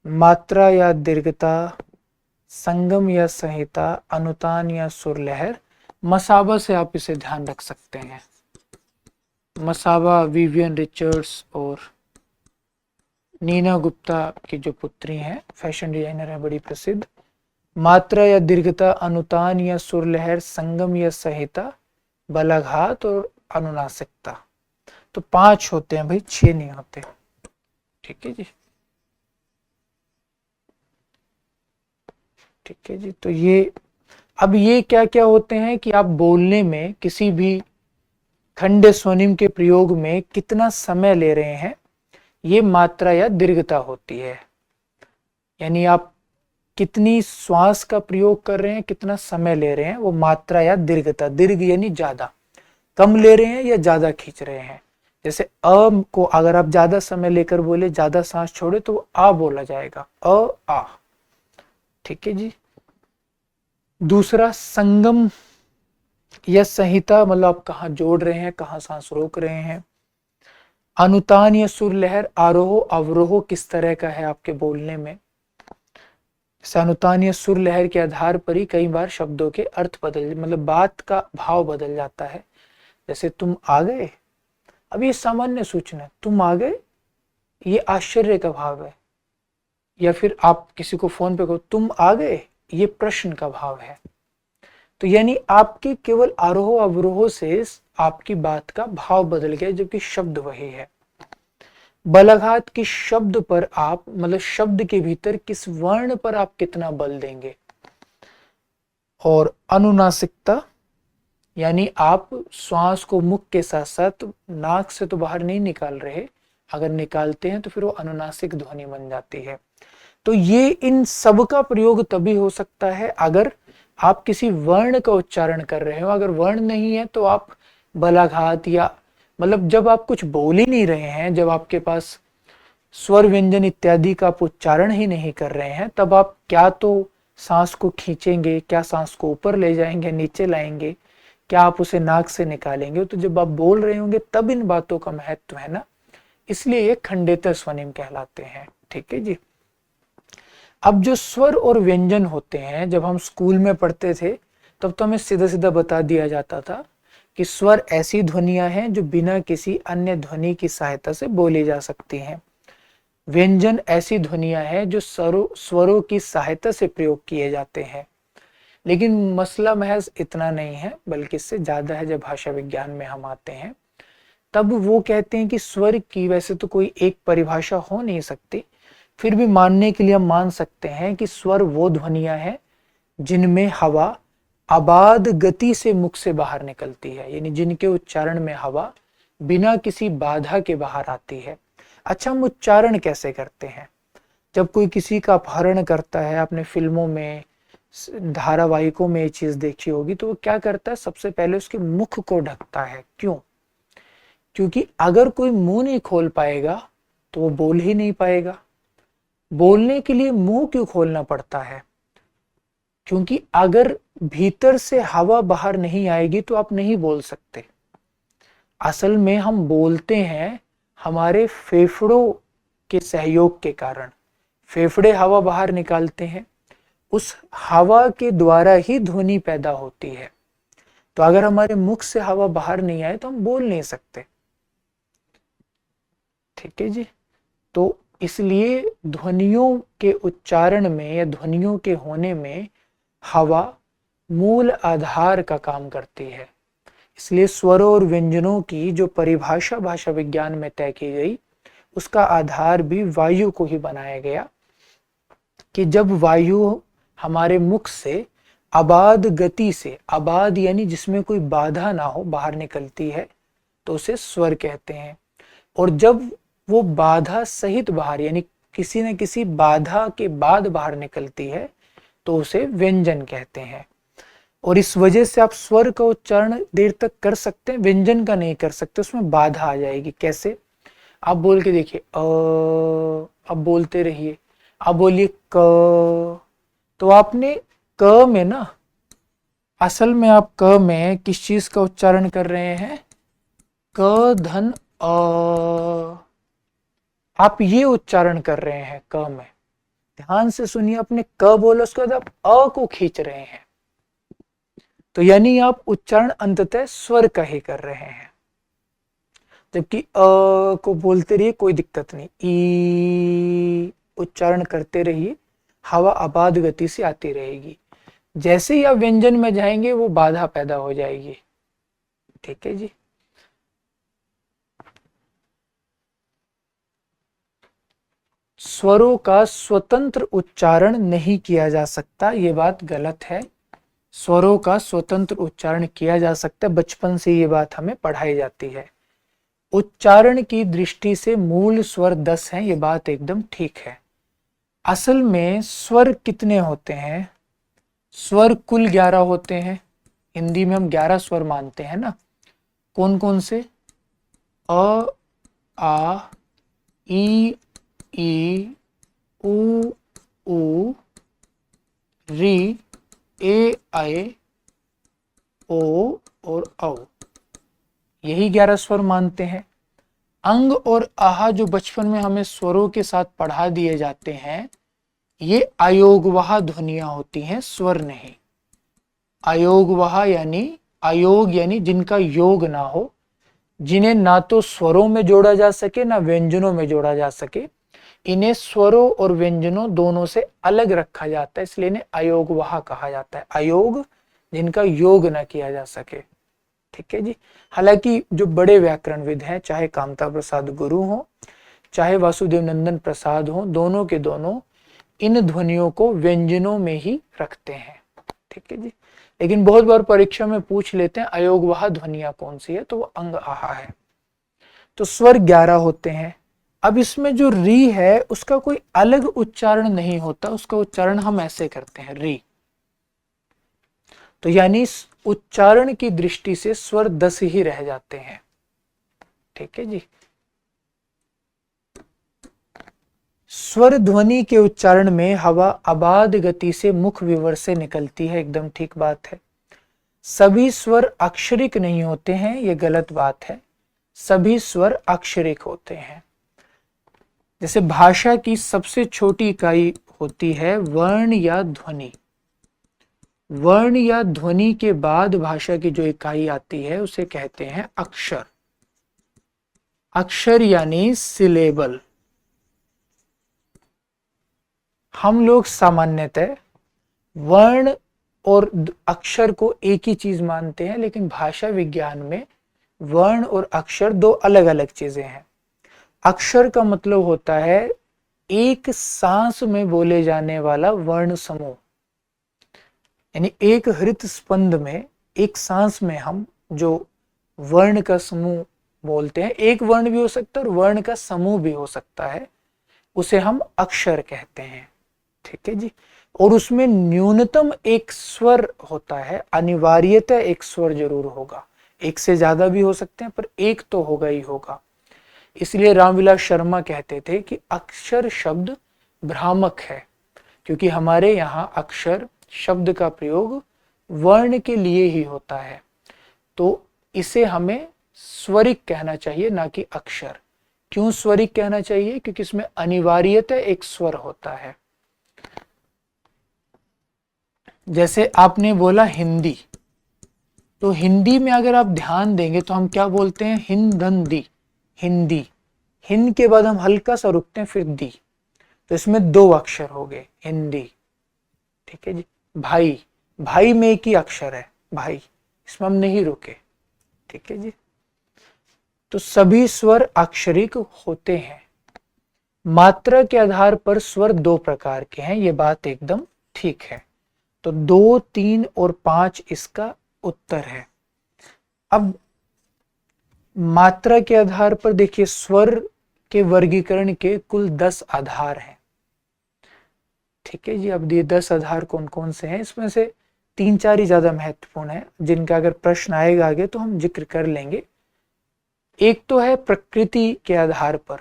मात्रा या दीर्घता, संगम या संहिता, अनुतान या सुर लहर। मसाबा से आप इसे ध्यान रख सकते हैं। मसाबा विवियन रिचर्ड्स और नीना गुप्ता की जो पुत्री हैं, फैशन डिजाइनर है बड़ी प्रसिद्ध। मात्रा या दीर्घता, अनुतान या सुर लहर, संगम या संहिता, बलाघात और अनुनासिकता। तो 5 होते हैं भाई, 6 नहीं होते। ठीक है जी। ठीक है जी। तो ये अब ये क्या क्या होते हैं कि आप बोलने में किसी भी खंड स्वनिम के प्रयोग में कितना समय ले रहे हैं, ये मात्रा या दीर्घता होती है। यानी आप कितनी श्वास का प्रयोग कर रहे हैं, कितना समय ले रहे हैं, वो मात्रा या दीर्घता। दीर्घ यानी ज्यादा, कम ले रहे हैं या ज्यादा खींच रहे हैं। जैसे अ को अगर आप ज्यादा समय लेकर बोले, ज्यादा सांस छोड़े, तो आ बोला जाएगा, आ। ठीक है जी। दूसरा संगम या संहिता, मतलब आप कहाँ जोड़ रहे हैं, कहाँ सांस रोक रहे हैं। अनुतान या सुर लहर, आरोह अवरोह किस तरह का है आपके बोलने में। अनुतान या सुर लहर के आधार पर ही कई बार शब्दों के अर्थ बदल, मतलब बात का भाव बदल जाता है। जैसे तुम आ गए, अब ये सामान्य सूचना है, तुम आ गए, ये आश्चर्य का भाव है। या फिर आप किसी को फोन पे कहो तुम आ गए, ये प्रश्न का भाव है। तो यानी आपके केवल आरोह अवरोह से आपकी बात का भाव बदल गया, जबकि शब्द वही है। बलाघात किस शब्द पर आप, मतलब शब्द के भीतर किस वर्ण पर आप कितना बल देंगे। और अनुनासिकता, यानी आप श्वास को मुख के साथ साथ नाक से तो बाहर नहीं निकाल रहे, अगर निकालते हैं तो फिर वो अनुनासिक ध्वनि बन जाती है। तो ये इन सब का प्रयोग तभी हो सकता है अगर आप किसी वर्ण का उच्चारण कर रहे हो। अगर वर्ण नहीं है तो आप बलाघात, या मतलब जब आप कुछ बोल ही नहीं रहे हैं, जब आपके पास स्वर व्यंजन इत्यादि का आप उच्चारण ही नहीं कर रहे हैं, तब आप क्या तो सांस को खींचेंगे, क्या सांस को ऊपर ले जाएंगे, नीचे लाएंगे, क्या आप उसे नाक से निकालेंगे। तो जब आप बोल रहे होंगे तब इन बातों का महत्व है ना, इसलिए ये खंडेतर स्वनिम कहलाते हैं। ठीक है जी। अब जो स्वर और व्यंजन होते हैं, जब हम स्कूल में पढ़ते थे तब तो हमें सीधा सीधा बता दिया जाता था कि स्वर ऐसी ध्वनियां हैं जो बिना किसी अन्य ध्वनि की सहायता से बोली जा सकती हैं। व्यंजन ऐसी ध्वनियां हैं जो स्वरों की सहायता से प्रयोग किए जाते हैं। लेकिन मसला महज इतना नहीं है, बल्कि इससे ज्यादा है। जब भाषा विज्ञान में हम आते हैं तब वो कहते हैं कि स्वर की वैसे तो कोई एक परिभाषा हो नहीं सकती, फिर भी मानने के लिए हम मान सकते हैं कि स्वर वो ध्वनियां हैं जिनमें हवा अबाध गति से मुख से बाहर निकलती है, यानी जिनके उच्चारण में हवा बिना किसी बाधा के बाहर आती है। अच्छा, हम उच्चारण कैसे करते हैं। जब कोई किसी का अपहरण करता है, आपने फिल्मों में धारावाहिकों में ये चीज देखी होगी, तो वो क्या करता है, सबसे पहले उसके मुख को ढकता है। क्यों? क्योंकि अगर कोई मुंह नहीं खोल पाएगा तो वो बोल ही नहीं पाएगा। बोलने के लिए मुंह क्यों खोलना पड़ता है? क्योंकि अगर भीतर से हवा बाहर नहीं आएगी तो आप नहीं बोल सकते। असल में हम बोलते हैं हमारे फेफड़ों के सहयोग के कारण। फेफड़े हवा बाहर निकालते हैं, उस हवा के द्वारा ही ध्वनि पैदा होती है। तो अगर हमारे मुख से हवा बाहर नहीं आए तो हम बोल नहीं सकते। ठीक है जी। तो इसलिए ध्वनियों के उच्चारण में या ध्वनियों के होने में हवा मूल आधार का काम करती है। इसलिए स्वरों और व्यंजनों की जो परिभाषा भाषा विज्ञान में तय की गई, उसका आधार भी वायु को ही बनाया गया कि जब वायु हमारे मुख से अबाध गति से, अबाध यानी जिसमें कोई बाधा ना हो, बाहर निकलती है तो उसे स्वर कहते हैं। और जब वो बाधा सहित बाहर, यानी किसी न किसी बाधा के बाद बाहर निकलती है, तो उसे व्यंजन कहते हैं। और इस वजह से आप स्वर का उच्चारण देर तक कर सकते हैं, व्यंजन का नहीं कर सकते, उसमें बाधा आ जाएगी। कैसे? आप बोल के देखिए, अब बोलते रहिए, आप बोलिए क, तो आपने क में ना, असल में आप क में किस चीज का उच्चारण कर रहे हैं? क धन अ, आप ये उच्चारण कर रहे हैं क में। ध्यान से सुनिए, आपने क बोला, उसके बाद आप अ को खींच रहे हैं, तो यानी आप उच्चारण अंततः स्वर का ही कर रहे हैं। जबकि अ को बोलते रहिए, कोई दिक्कत नहीं, ई उच्चारण करते रहिए, हवा अबाध गति से आती रहेगी। जैसे ही आप व्यंजन में जाएंगे वो बाधा पैदा हो जाएगी। ठीक है जी। स्वरों का स्वतंत्र उच्चारण नहीं किया जा सकता, ये बात गलत है। स्वरों का स्वतंत्र उच्चारण किया जा सकता है, बचपन से ये बात हमें पढ़ाई जाती है। उच्चारण की दृष्टि से मूल स्वर 10 हैं, ये बात एकदम ठीक है। असल में स्वर कितने होते हैं? स्वर कुल 11 होते हैं। हिंदी में हम 11 स्वर मानते हैं ना। कौन कौन से? अ, आ, ई, उ, ऊ, री, ए, ऐ, ओ और औ। यही 11 स्वर मानते हैं। अंग और आहा जो बचपन में हमें स्वरों के साथ पढ़ा दिए जाते हैं, ये अयोगवाह ध्वनियां होती हैं, स्वर नहीं। अयोगवाह यानी, अयोग यानी जिनका योग ना हो, जिन्हें ना तो स्वरों में जोड़ा जा सके ना व्यंजनों में जोड़ा जा सके, इन्हें स्वरों और व्यंजनों दोनों से अलग रखा जाता है, इसलिए इन्हें अयोगवाह कहा जाता है। अयोग जिनका योग ना किया जा सके। ठीक है जी। हालांकि जो बड़े व्याकरणविद हैं, चाहे कामता प्रसाद गुरु हो, चाहे वासुदेव नंदन प्रसाद हो, दोनों के दोनों इन ध्वनियों को व्यंजनों में ही रखते हैं। ठीक है जी। लेकिन बहुत बार परीक्षा में पूछ लेते हैं अयोगवाह ध्वनिया कौन सी है, तो वो अंग आहा है। तो स्वर 11 होते हैं। अब इसमें जो री है उसका कोई अलग उच्चारण नहीं होता, उसका उच्चारण हम ऐसे करते हैं, री। तो यानी उच्चारण की दृष्टि से स्वर 10 ही रह जाते हैं। ठीक है जी। स्वर ध्वनि के उच्चारण में हवा अबाध गति से मुख विवर से निकलती है, एकदम ठीक बात है। सभी स्वर अक्षरिक नहीं होते हैं, ये गलत बात है। सभी स्वर अक्षरिक होते हैं। जैसे भाषा की सबसे छोटी इकाई होती है वर्ण या ध्वनि। वर्ण या ध्वनि के बाद भाषा की जो इकाई आती है उसे कहते हैं अक्षर। अक्षर यानी सिलेबल। हम लोग सामान्यतः वर्ण और अक्षर को एक ही चीज मानते हैं, लेकिन भाषा विज्ञान में वर्ण और अक्षर दो अलग अलग चीजें हैं। अक्षर का मतलब होता है एक सांस में बोले जाने वाला वर्ण समूह, यानी एक हृत स्पंद में, एक सांस में हम जो वर्ण का समूह बोलते हैं, एक वर्ण भी हो सकता है और वर्ण का समूह भी हो सकता है, उसे हम अक्षर कहते हैं। ठीक है जी। और उसमें न्यूनतम एक स्वर होता है, अनिवार्यतः एक स्वर जरूर होगा। एक से ज्यादा भी हो सकते हैं पर एक तो होगा ही होगा। इसलिए रामविलास शर्मा कहते थे कि अक्षर शब्द भ्रामक है, क्योंकि हमारे यहाँ अक्षर शब्द का प्रयोग वर्ण के लिए ही होता है। तो इसे हमें स्वरिक कहना चाहिए, ना कि अक्षर। क्यों स्वरिक कहना चाहिए? क्योंकि इसमें अनिवार्यतः एक स्वर होता है। जैसे आपने बोला हिंदी, तो हिंदी में अगर आप ध्यान देंगे तो हम क्या बोलते हैं? हिंदंदी, हिंदी। हिंद के बाद हम हल्का सा रुकते हैं, फिर दी, तो इसमें दो अक्षर हो गए, हिंदी। ठीक है जी। भाई, भाई में एक ही अक्षर है, भाई, इसमें हम नहीं रुके। ठीक है जी। तो सभी स्वर अक्षरिक होते हैं। मात्रा के आधार पर स्वर दो प्रकार के हैं, ये बात एकदम ठीक है। तो 2, 3 और 5 इसका उत्तर है। अब मात्रा के आधार पर देखिए, स्वर के वर्गीकरण के कुल 10 आधार हैं। ठीक है जी। अब ये 10 आधार कौन कौन से हैं? इसमें से 3-4 ही ज्यादा महत्वपूर्ण है, जिनका अगर प्रश्न आएगा आगे तो हम जिक्र कर लेंगे। एक तो है प्रकृति के आधार पर,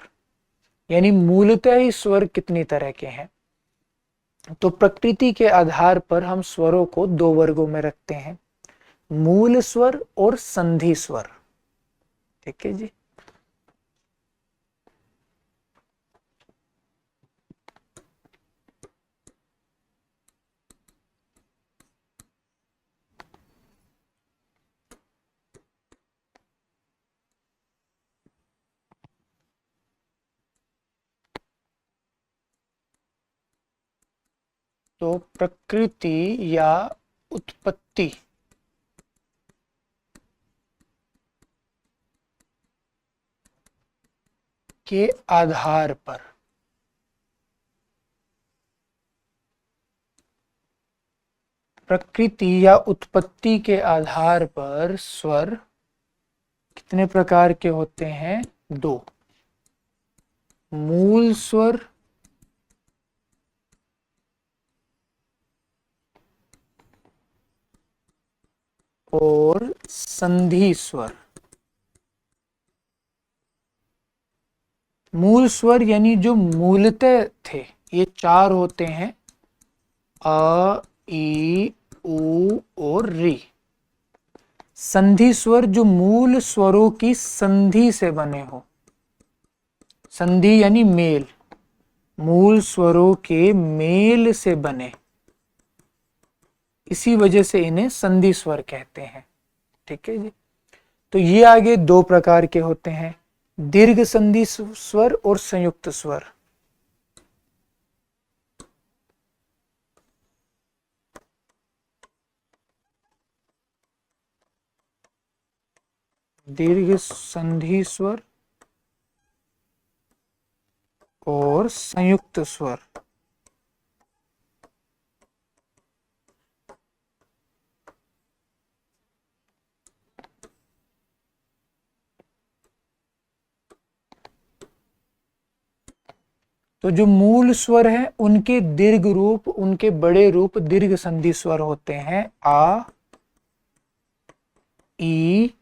यानी मूलतः ही स्वर कितनी तरह के हैं। तो प्रकृति के आधार पर हम स्वरों को दो वर्गों में रखते हैं, मूल स्वर और संधि स्वर। ठीक है जी। तो प्रकृति या उत्पत्ति के आधार पर, प्रकृति या उत्पत्ति के आधार पर स्वर कितने प्रकार के होते हैं? दो, मूल स्वर और संधि स्वर। मूल स्वर यानी जो मूलतः थे ये चार होते हैं, अ, ई, उ और री। संधि स्वर जो मूल स्वरों की संधि से बने हो, संधि यानी मेल, मूल स्वरों के मेल से बने, इसी वजह से इन्हें संधि स्वर कहते हैं। ठीक है जी। तो ये आगे दो प्रकार के होते हैं, दीर्घ संधि स्वर और संयुक्त स्वर। दीर्घ संधि स्वर और संयुक्त स्वर। तो जो मूल स्वर है उनके दीर्घ रूप, उनके बड़े रूप दीर्घ संधि स्वर होते हैं, आ, ई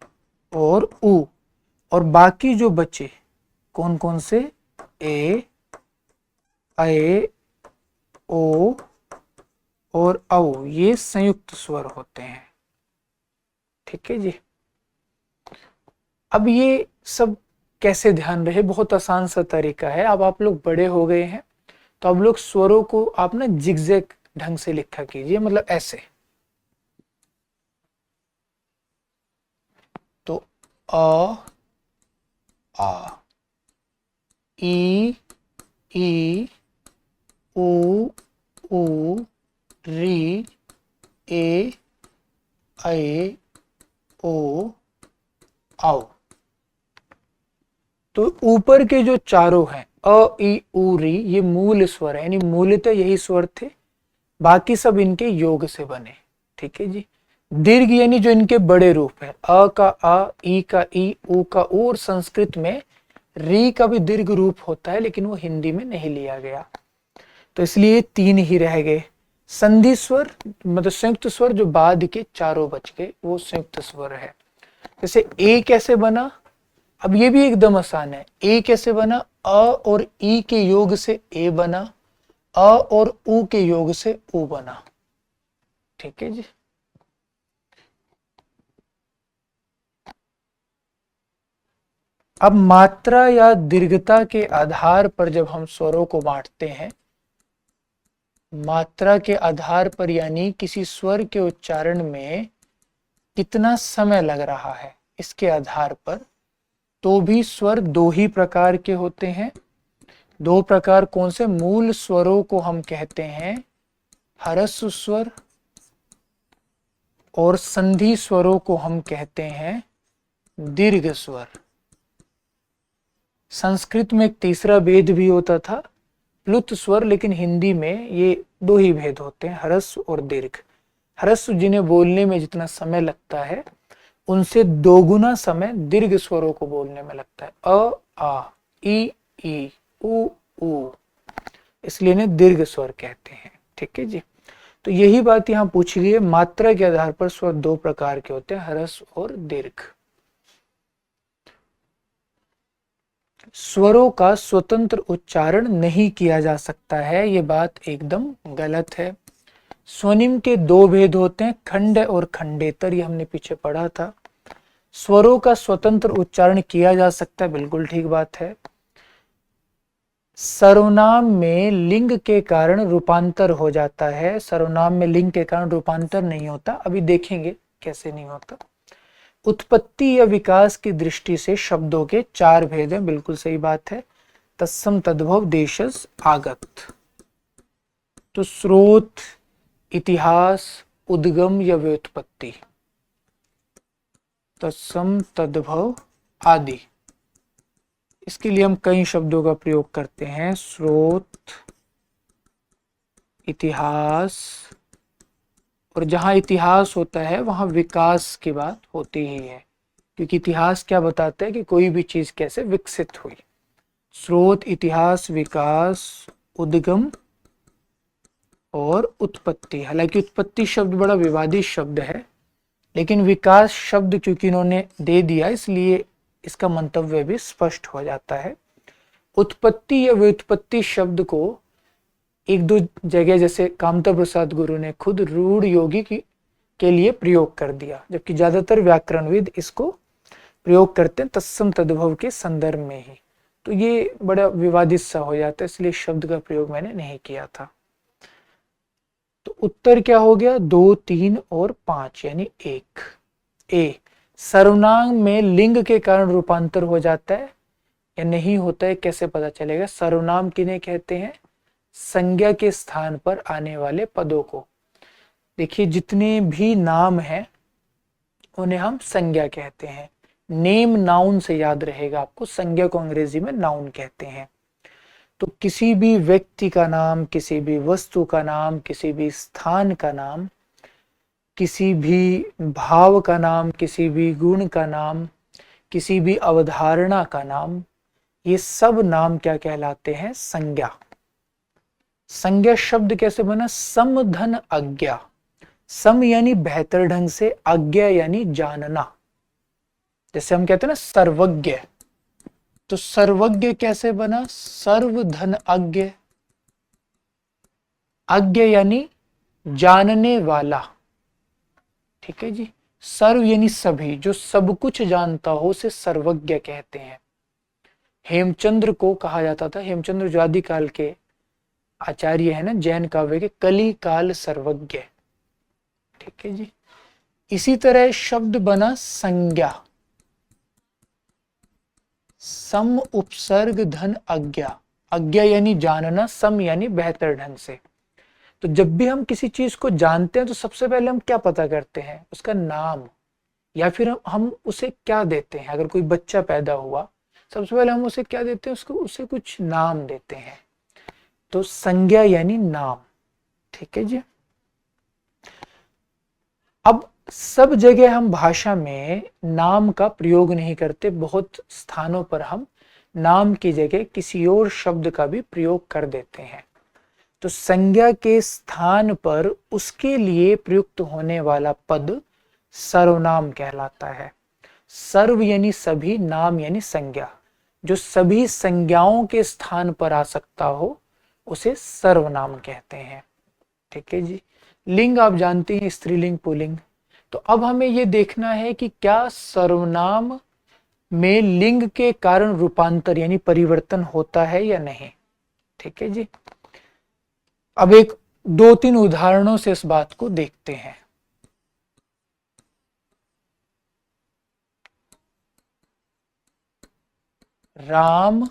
और उ। और बाकी जो बचे कौन कौन से, ए, ऐ, ओ और औ, ये संयुक्त स्वर होते हैं। ठीक है जी। अब ये सब कैसे ध्यान रहे, बहुत आसान सा तरीका है। अब आप लोग बड़े हो गए हैं तो अब लोग स्वरों को आप ना जिगजैग ढंग से लिखा कीजिए, मतलब ऐसे। तो अ, आ, ई, ई, उ, ऊ, री, ए, ऐ, ओ, औ। तो ऊपर के जो चारों हैं, अ, ई, उ, री, ये मूल स्वर है, यानी मूलतः यही स्वर थे, बाकी सब इनके योग से बने। ठीक है जी। दीर्घ यानी जो इनके बड़े रूप है, अ का अ, ई का ई, उ का उ, और संस्कृत में री का भी दीर्घ रूप होता है लेकिन वो हिंदी में नहीं लिया गया, तो इसलिए तीन ही रह गए। संधि स्वर मतलब संयुक्त स्वर जो बाद के चारों बच गए वो संयुक्त स्वर है। जैसे ए कैसे बना, अब ये भी एकदम आसान है। ए कैसे बना, अ और ई के योग से ए बना, अ और उ के योग से उ बना। ठीक है जी। अब मात्रा या दीर्घता के आधार पर जब हम स्वरों को बांटते हैं, मात्रा के आधार पर यानी किसी स्वर के उच्चारण में कितना समय लग रहा है इसके आधार पर, तो भी स्वर दो ही प्रकार के होते हैं। दो प्रकार कौन से, मूल स्वरों को हम कहते हैं ह्रस्व स्वर और संधि स्वरों को हम कहते हैं दीर्घ स्वर। संस्कृत में एक तीसरा भेद भी होता था, प्लुत स्वर, लेकिन हिंदी में ये दो ही भेद होते हैं, ह्रस्व और दीर्घ। ह्रस्व जिन्हें बोलने में जितना समय लगता है उनसे दोगुना समय दीर्घ स्वरों को बोलने में लगता है, अ, आ, ई, उ, ऊ, इसलिए इन्हें दीर्घ स्वर कहते हैं। ठीक है जी। तो यही बात यहाँ पूछ ली है, मात्रा के आधार पर स्वर दो प्रकार के होते हैं, ह्रस्व और दीर्घ। स्वरों का स्वतंत्र उच्चारण नहीं किया जा सकता है, ये बात एकदम गलत है। स्वनिम के दो भेद होते हैं, खंड और खंडेतर, ये हमने पीछे पढ़ा था। स्वरों का स्वतंत्र उच्चारण किया जा सकता है, बिल्कुल ठीक बात है। सर्वनाम में लिंग के कारण रूपांतर हो जाता है, सर्वनाम में लिंग के कारण रूपांतर नहीं होता, अभी देखेंगे कैसे नहीं होता। उत्पत्ति या विकास की दृष्टि से शब्दों के चार भेद हैं, बिल्कुल सही बात है। तत्सम, तद्भव, देशज, आगत। तो स्रोत, इतिहास, उद्गम या व्युत्पत्ति, तत्सम, तद्भव आदि। इसके लिए हम कई शब्दों का प्रयोग करते हैं, स्रोत, इतिहास, और जहां इतिहास होता है वहां विकास की बात होती ही है, क्योंकि इतिहास क्या बताता है कि कोई भी चीज कैसे विकसित हुई। स्रोत, इतिहास, विकास, उद्गम और उत्पत्ति। हालांकि उत्पत्ति शब्द बड़ा विवादित शब्द है, लेकिन विकास शब्द क्योंकि इन्होंने दे दिया इसलिए इसका मंतव्य भी स्पष्ट हो जाता है। उत्पत्ति या व्युत्पत्ति शब्द को एक दो जगह जैसे कामता प्रसाद गुरु ने खुद रूढ़ योगी के लिए प्रयोग कर दिया, जबकि ज्यादातर व्याकरणविद इसको प्रयोग करते हैं तत्सम तद्भव के संदर्भ में ही। तो ये बड़ा विवादित सा हो जाता है, इसलिए शब्द का प्रयोग मैंने नहीं किया था। तो उत्तर क्या हो गया? 2, 3 और 5 यानी 1। ए, सर्वनाम में लिंग के कारण रूपांतर हो जाता है या नहीं होता है, कैसे पता चलेगा? सर्वनाम किन्हें कहते हैं? संज्ञा के स्थान पर आने वाले पदों को। देखिए जितने भी नाम हैं उन्हें हम संज्ञा कहते हैं। नेम नाउन से याद रहेगा आपको, संज्ञा को अंग्रेजी में नाउन कहते हैं। तो किसी भी व्यक्ति का नाम, किसी भी वस्तु का नाम, किसी भी स्थान का नाम, किसी भी भाव का नाम, किसी भी गुण का नाम, किसी भी अवधारणा का नाम, ये सब नाम क्या कहलाते हैं? संज्ञा। संज्ञा शब्द कैसे बना? सम धन अज्ञा। सम यानी बेहतर ढंग से, अज्ञा यानी जानना। जैसे हम कहते हैं ना सर्वज्ञ, तो सर्वज्ञ कैसे बना? सर्व धन अज्ञ। अज्ञ यानी जानने वाला, ठीक है जी। सर्व यानी सभी, जो सब कुछ जानता हो उसे सर्वज्ञ कहते हैं। हेमचंद्र को कहा जाता था, हेमचंद्र जो आदिकाल के आचार्य है ना जैन काव्य के, कली काल सर्वज्ञ, ठीक है जी। इसी तरह शब्द बना संज्ञा। सम उपसर्ग धन अज्ञा। अज्ञा यानी जानना, सम यानी बेहतर ढंग से। तो जब भी हम किसी चीज को जानते हैं तो सबसे पहले हम क्या पता करते हैं? उसका नाम, या फिर हम उसे क्या देते हैं। अगर कोई बच्चा पैदा हुआ, सबसे पहले हम उसे क्या देते हैं? उसको उसे कुछ नाम देते हैं। तो संज्ञा यानी नाम, ठीक है जी। अब सब जगह हम भाषा में नाम का प्रयोग नहीं करते, बहुत स्थानों पर हम नाम की जगह किसी और शब्द का भी प्रयोग कर देते हैं। तो संज्ञा के स्थान पर उसके लिए प्रयुक्त होने वाला पद सर्वनाम कहलाता है। सर्व यानी सभी, नाम यानी संज्ञा। जो सभी संज्ञाओं के स्थान पर आ सकता हो उसे सर्वनाम कहते हैं, ठीक है जी। लिंग आप जानते हैं, स्त्रीलिंग पुल्लिंग। तो अब हमें यह देखना है कि क्या सर्वनाम में लिंग के कारण रूपांतर यानी परिवर्तन होता है या नहीं, ठीक है जी। अब एक 2-3 उदाहरणों से इस बात को देखते हैं। राम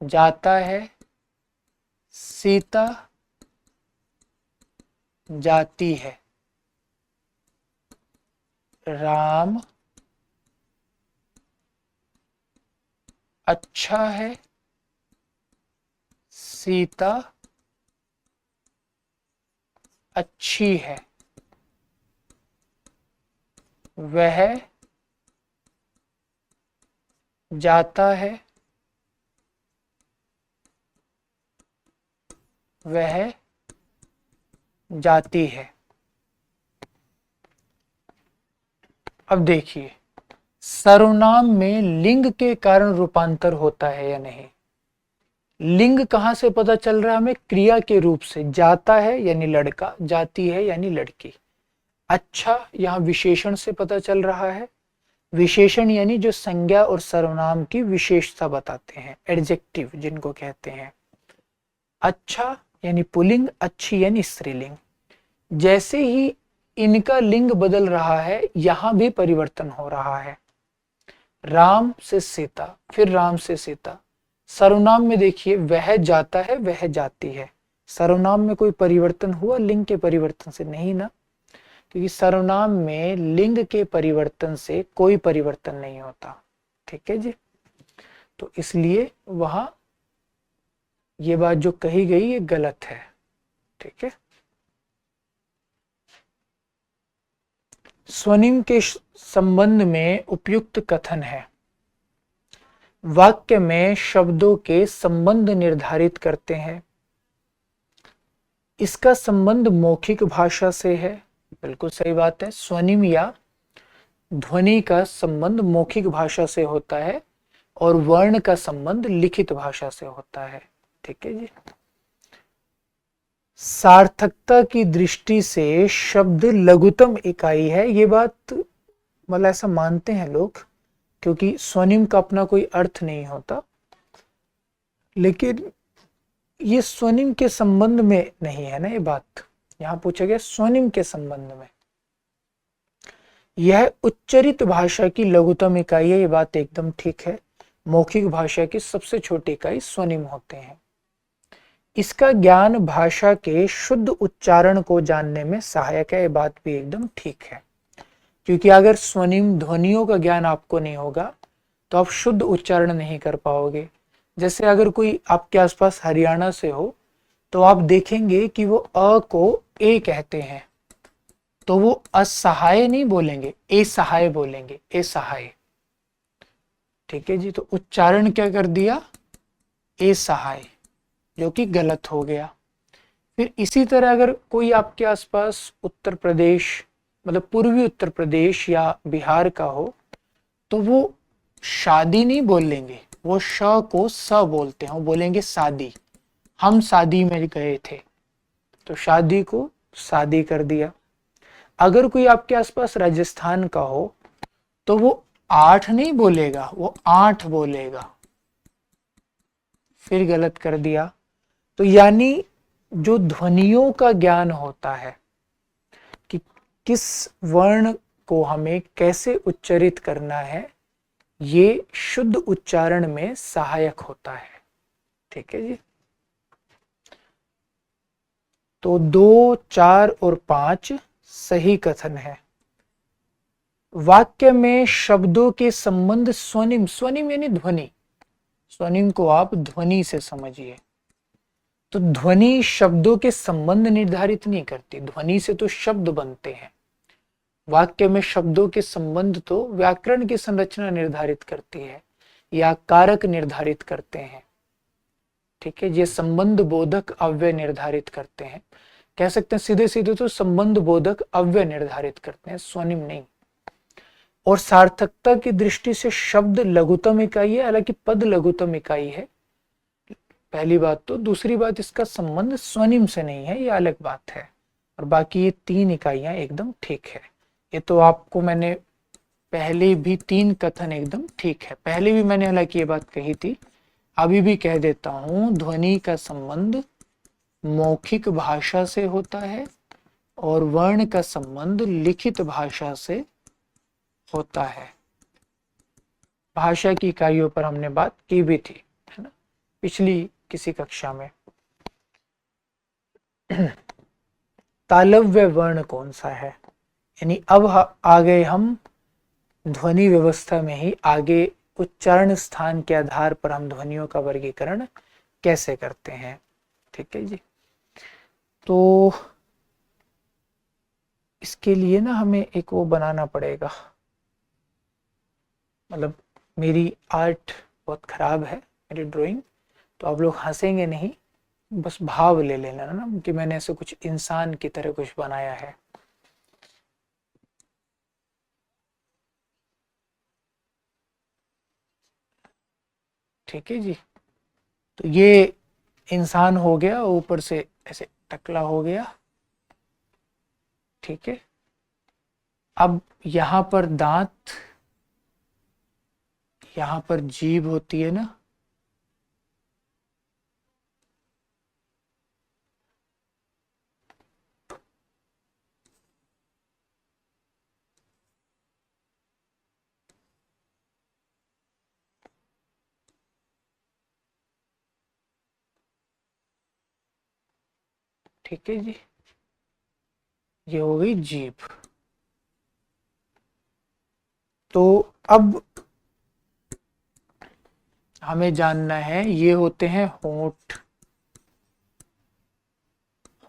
जाता है, सीता जाती है। राम अच्छा है, सीता अच्छी है। वह जाता है, वह जाती है। अब देखिए सर्वनाम में लिंग के कारण रूपांतर होता है या नहीं। लिंग कहां से पता चल रहा है हमें? क्रिया के रूप से। जाता है यानी लड़का, जाती है यानी लड़की। अच्छा यहां विशेषण से पता चल रहा है। विशेषण यानी जो संज्ञा और सर्वनाम की विशेषता बताते हैं, एडजेक्टिव जिनको कहते हैं। अच्छा यानी पुल्लिंग, अच्छी यानी स्त्रीलिंग। जैसे ही इनका लिंग बदल रहा है यहां भी परिवर्तन हो रहा है। राम से सीता, फिर राम से सीता। सर्वनाम में देखिए वह जाता है, वह जाती है। सर्वनाम में कोई परिवर्तन हुआ लिंग के परिवर्तन से? नहीं ना, क्योंकि सर्वनाम में लिंग के परिवर्तन से कोई परिवर्तन नहीं होता, ठीक है जी। तो इसलिए वहां ये बात जो कही गई ये गलत है, ठीक है। स्वनिम के संबंध में उपयुक्त कथन है। वाक्य में शब्दों के संबंध निर्धारित करते हैं। इसका संबंध मौखिक भाषा से है, बिल्कुल सही बात है। स्वनिम या ध्वनि का संबंध मौखिक भाषा से होता है और वर्ण का संबंध लिखित भाषा से होता है। ठीक है जी। सार्थकता की दृष्टि से शब्द लघुतम इकाई है, ये बात मतलब ऐसा मानते हैं लोग, क्योंकि स्वनिम का अपना कोई अर्थ नहीं होता, लेकिन ये स्वनिम के संबंध में नहीं है ना, ये बात यहां पूछा गया स्वनिम के संबंध में। यह उच्चरित भाषा की लघुतम इकाई है, ये बात एकदम ठीक है। मौखिक भाषा की सबसे छोटी इकाई स्वनिम होते हैं। इसका ज्ञान भाषा के शुद्ध उच्चारण को जानने में सहायक है, ये बात भी एकदम ठीक है, क्योंकि अगर स्वनिम ध्वनियों का ज्ञान आपको नहीं होगा तो आप शुद्ध उच्चारण नहीं कर पाओगे। जैसे अगर कोई आपके आसपास हरियाणा से हो तो आप देखेंगे कि वो अ को ए कहते हैं, तो वो असहाय नहीं बोलेंगे, ए सहाय बोलेंगे, ए सहाय। ठीक है जी। तो उच्चारण क्या कर दिया, ए सहाय, जो कि गलत हो गया। फिर इसी तरह अगर कोई आपके आसपास उत्तर प्रदेश, मतलब पूर्वी उत्तर प्रदेश या बिहार का हो, तो वो शादी नहीं बोलेंगे, वो श को स बोलते हैं, वो बोलेंगे शादी। हम शादी में गए थे, तो शादी को शादी कर दिया। अगर कोई आपके आसपास राजस्थान का हो तो वो आठ नहीं बोलेगा, वो आठ बोलेगा, फिर गलत कर दिया। तो यानी जो ध्वनियों का ज्ञान होता है कि किस वर्ण को हमें कैसे उच्चरित करना है, ये शुद्ध उच्चारण में सहायक होता है। ठीक है जी। तो 2, 4 और 5 सही कथन है। वाक्य में शब्दों के संबंध स्वनिम, स्वनिम यानी ध्वनि, स्वनिम को आप ध्वनि से समझिए। तो ध्वनि शब्दों के संबंध निर्धारित नहीं करती, ध्वनि से तो शब्द बनते हैं। वाक्य में शब्दों के संबंध तो व्याकरण की संरचना निर्धारित करती है या कारक निर्धारित करते हैं। ठीक है, ये संबंध बोधक अव्यय निर्धारित करते हैं। कह सकते हैं सीधे सीधे तो संबंध बोधक अव्यय निर्धारित करते हैं, स्वनिम नहीं। और सार्थकता की दृष्टि से शब्द लघुतम इकाई है, हालांकि पद लघुतम इकाई है, पहली बात तो। दूसरी बात, इसका संबंध स्वनिम से नहीं है, ये अलग बात है। और बाकी ये 3 इकाइयां एकदम ठीक है। ये तो आपको मैंने पहले भी 3 कथन एकदम ठीक है, पहले भी मैंने हालांकि ये बात कही थी, अभी भी कह देता हूं। ध्वनि का संबंध मौखिक भाषा से होता है और वर्ण का संबंध लिखित भाषा से होता है। भाषा की इकाइयों पर हमने बात की भी थी, है ना, पिछली किसी कक्षा में। तालव्य वर्ण कौन सा है, यानी अब आ गए हम ध्वनि व्यवस्था में ही आगे। उच्चारण स्थान के आधार पर हम ध्वनियों का वर्गीकरण कैसे करते हैं। ठीक है जी। तो इसके लिए ना हमें एक वो बनाना पड़ेगा, मतलब मेरी आर्ट बहुत खराब है, मेरी ड्राइंग, तो आप लोग हंसेंगे नहीं, बस भाव ले लेना ना कि मैंने ऐसे कुछ इंसान की तरह कुछ बनाया है। ठीक है जी। तो ये इंसान हो गया, ऊपर से ऐसे टकला हो गया। ठीक है। अब यहां पर दांत, यहां पर जीभ होती है ना, ठीक है जी, ये हो गई जीभ। तो अब हमें जानना है, ये होते हैं होंठ।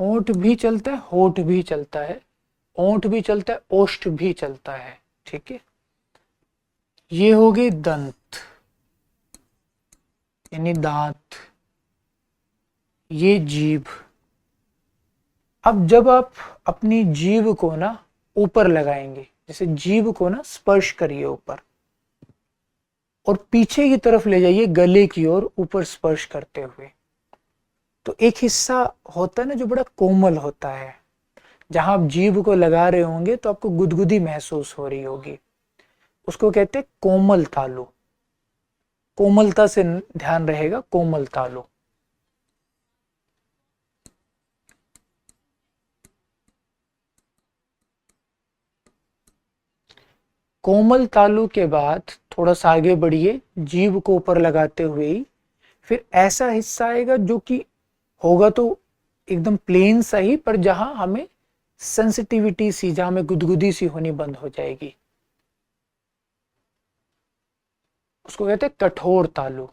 होंठ भी चलता है, होठ भी चलता है, ओंठ भी चलता है, ओष्ठ भी चलता है। ठीक है। ये हो गए दंत यानी दांत, ये जीभ, अब जब आप अपनी जीभ को ना ऊपर लगाएंगे, जैसे जीभ को ना स्पर्श करिए ऊपर और पीछे की तरफ ले जाइए गले की ओर ऊपर स्पर्श करते हुए, तो एक हिस्सा होता है ना जो बड़ा कोमल होता है, जहां आप जीभ को लगा रहे होंगे तो आपको गुदगुदी महसूस हो रही होगी, उसको कहते हैं कोमल तालु। कोमलता से ध्यान रहेगा, कोमल तालु। कोमल तालु के बाद थोड़ा सा आगे बढ़िए, जीभ को ऊपर लगाते हुए ही फिर ऐसा हिस्सा आएगा जो कि होगा तो एकदम प्लेन सा ही, पर जहां हमें सेंसिटिविटी सी, जहां हमें गुदगुदी सी होनी बंद हो जाएगी, उसको कहते हैं कठोर तालु,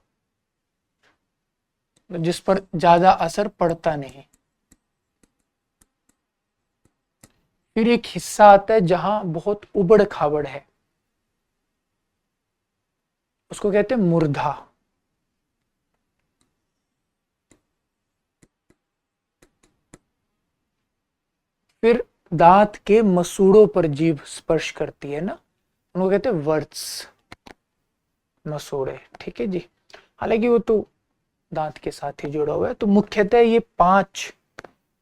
जिस पर ज्यादा असर पड़ता नहीं। फिर एक हिस्सा आता है जहां बहुत उबड़ खाबड़ है, उसको कहते हैं मूर्धा। फिर दांत के मसूड़ों पर जीभ स्पर्श करती है ना, उनको कहते हैं वर्ट्स, मसूड़े। ठीक है जी, हालांकि वो तो दांत के साथ ही जुड़ा हुआ है। तो मुख्यतः ये 5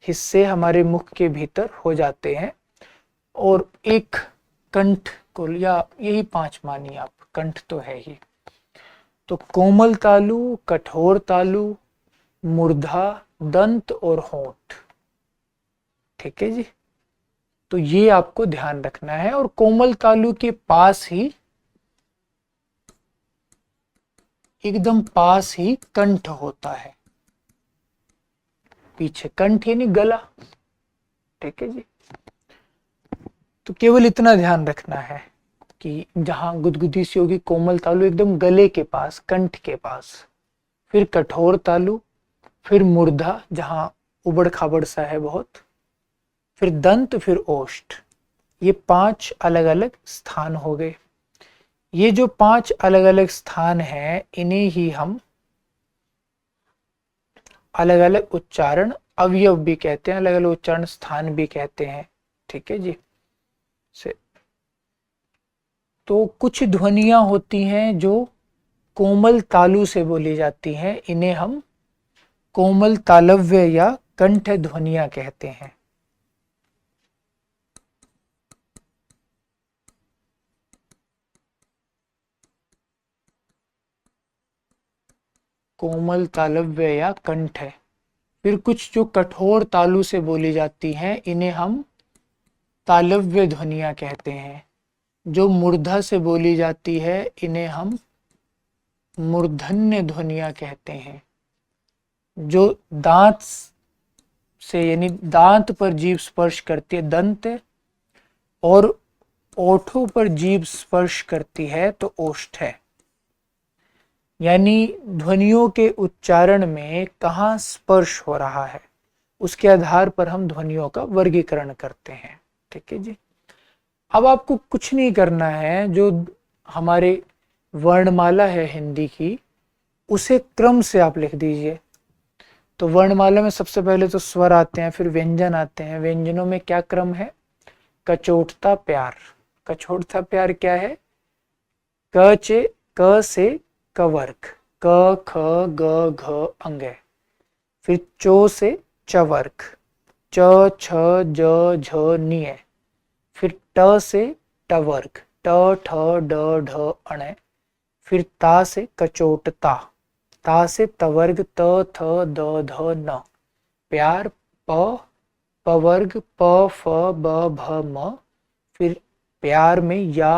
हिस्से हमारे मुख के भीतर हो जाते हैं, और एक कंठ को, या यही 5 मानिए आप, कंठ तो है ही। तो कोमल तालु, कठोर तालु, मूर्धा, दंत और होंठ। ठीक है जी, तो ये आपको ध्यान रखना है। और कोमल तालु के पास ही, एकदम पास ही कंठ होता है, पीछे कंठ यानी गला। ठीक है जी, तो केवल इतना ध्यान रखना है कि जहां गुदगुदी सी होगी कोमल तालु एकदम गले के पास, कंठ के पास, फिर कठोर तालु, फिर मूर्धा जहां उबड़ खाबड़ सा है बहुत, फिर दंत, फिर ओष्ठ। ये 5 अलग अलग स्थान हो गए। ये जो 5 अलग अलग स्थान हैं, इन्हें ही हम अलग अलग उच्चारण अवयव भी कहते हैं, अलग अलग उच्चारण स्थान भी कहते हैं। ठीक है जी, से तो कुछ ध्वनियां होती हैं जो कोमल तालु से बोली जाती हैं, इन्हें हम कोमल तालव्य या कंठ ध्वनियां कहते हैं। कोमल तालव्य या कंठ है। फिर कुछ जो कठोर तालु से बोली जाती हैं, इन्हें हम तालव्य ध्वनियां कहते हैं। जो मूर्धा से बोली जाती है, इन्हें हम मूर्धन्य ध्वनियां कहते हैं। जो दांत से, यानी दांत पर जीभ स्पर्श करती है, दंत, और ओठों पर जीभ स्पर्श करती है तो ओष्ठ है। यानी ध्वनियों के उच्चारण में कहाँ स्पर्श हो रहा है, उसके आधार पर हम ध्वनियों का वर्गीकरण करते हैं। ठीक है जी, अब आपको कुछ नहीं करना है, जो हमारे वर्णमाला है हिंदी की, उसे क्रम से आप लिख दीजिए। तो वर्णमाला में सबसे पहले तो स्वर आते हैं, फिर व्यंजन आते हैं। व्यंजनों में क्या क्रम है? कचोटता प्यार। कचोटता प्यार क्या है? क से कवर्ग, क ख ग घ अंग। फिर चो से चवर्ग, च छ ज झ निय। फिर ट से टवर्ग, ट ठ ड ढ अण। फिर ता से कचोटता, ता से तवर्ग, त थ द ध न। प्यार प, पवर्ग, प फ ब भ म। फिर प्यार में या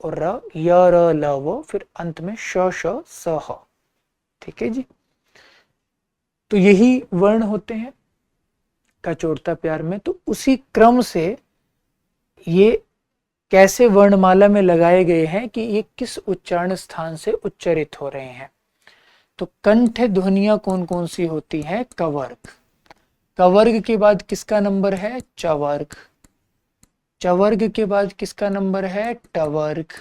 और र, य र ल व। फिर अंत में श श स ह। ठीक है जी, तो यही वर्ण होते हैं कचोटता प्यार में। तो उसी क्रम से ये कैसे वर्णमाला में लगाए गए हैं कि ये किस उच्चारण स्थान से उच्चारित हो रहे हैं। तो कंठ ध्वनियां कौन कौन सी होती हैं? कवर्ग। कवर्ग के बाद किसका नंबर है? चवर्ग। चवर्ग के बाद किसका नंबर है? टवर्ग।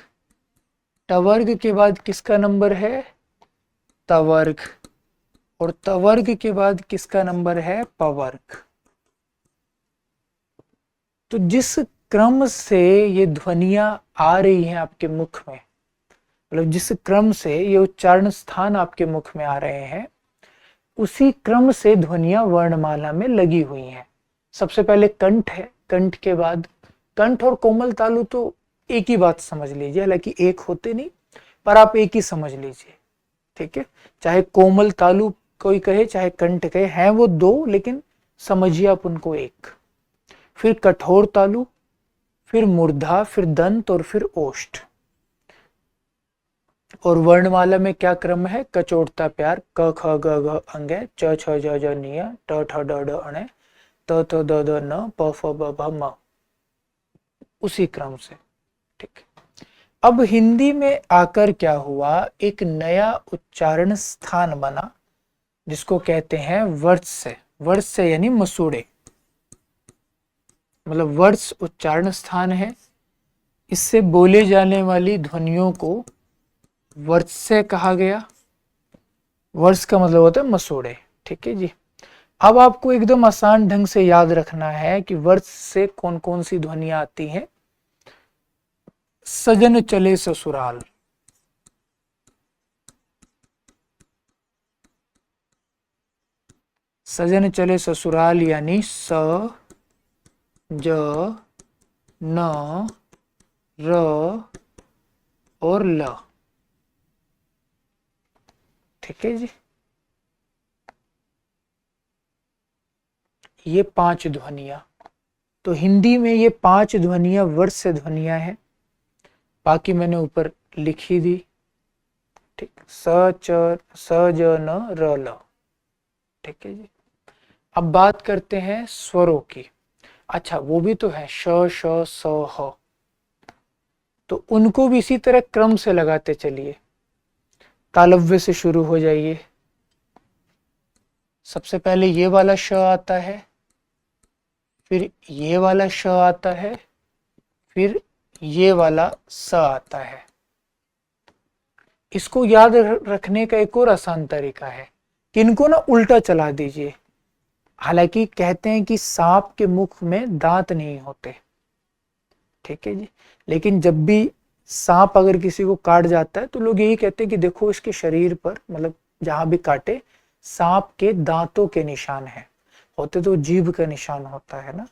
टवर्ग के बाद किसका नंबर है? तवर्ग। और तवर्ग के बाद किसका नंबर है? पवर्ग। तो जिस क्रम से ये ध्वनियां आ रही हैं आपके मुख में, मतलब जिस क्रम से ये उच्चारण स्थान आपके मुख में आ रहे हैं, उसी क्रम से ध्वनियां वर्णमाला में लगी हुई हैं। सबसे पहले कंठ है, कंठ के बाद कंठ और कोमल तालु तो एक ही बात समझ लीजिए, हालांकि एक होते नहीं, पर आप एक ही समझ लीजिए, ठीक है। चाहे कोमल तालु कोई कहे चाहे कंठ कहे, हैं वो दो, लेकिन समझिए आप उनको एक। फिर कठोर तालु, फिर मूर्धा, फिर दंत और फिर ओष्ठ। और वर्णमाला में क्या क्रम है? कचोटता प्यार, क ख ग घ अंगे, च छ ज ज निय, ट ठ ड ढ अणे, त थ द ध न, प फ ब भ म, उसी क्रम से, ठीक। अब हिंदी में आकर क्या हुआ, एक नया उच्चारण स्थान बना जिसको कहते हैं वर्त्स्य। वर्त्स्य यानी मसूड़े, मतलब वर्ष उच्चारण स्थान है। इससे बोले जाने वाली ध्वनियों को वर्त्स्य कहा गया। वर्ष का मतलब होता है मसूड़े, ठीक है जी। अब आपको एकदम आसान ढंग से याद रखना है कि वर्ष से कौन कौन सी ध्वनियां आती हैं। सजन चले ससुराल, सजन चले ससुराल यानी स, ज, न, र और ल, ठीक है जी। ये 5 ध्वनियां, तो हिंदी में ये 5 ध्वनियां वर्ष ध्वनियां हैं। बाकी मैंने ऊपर लिखी दी, ठीक। स, च, स, ज, न, र, ल, ठीक है जी। अब बात करते हैं स्वरों की। अच्छा, वो भी तो है श, श, स, ह, तो उनको भी इसी तरह क्रम से लगाते चलिए। तालव्य से शुरू हो जाइए। सबसे पहले ये वाला श आता है, फिर ये वाला श आता है, फिर ये वाला स आता है। इसको याद रखने का एक और आसान तरीका है कि इनको ना उल्टा चला दीजिए। हालांकि कहते हैं कि सांप के मुख में दांत नहीं होते, ठीक है जी, लेकिन जब भी सांप अगर किसी को काट जाता है तो लोग यही कहते हैं कि देखो इसके शरीर पर, मतलब जहां भी काटे, सांप के दांतों के निशान हैं। होते तो जीभ का निशान होता है ना।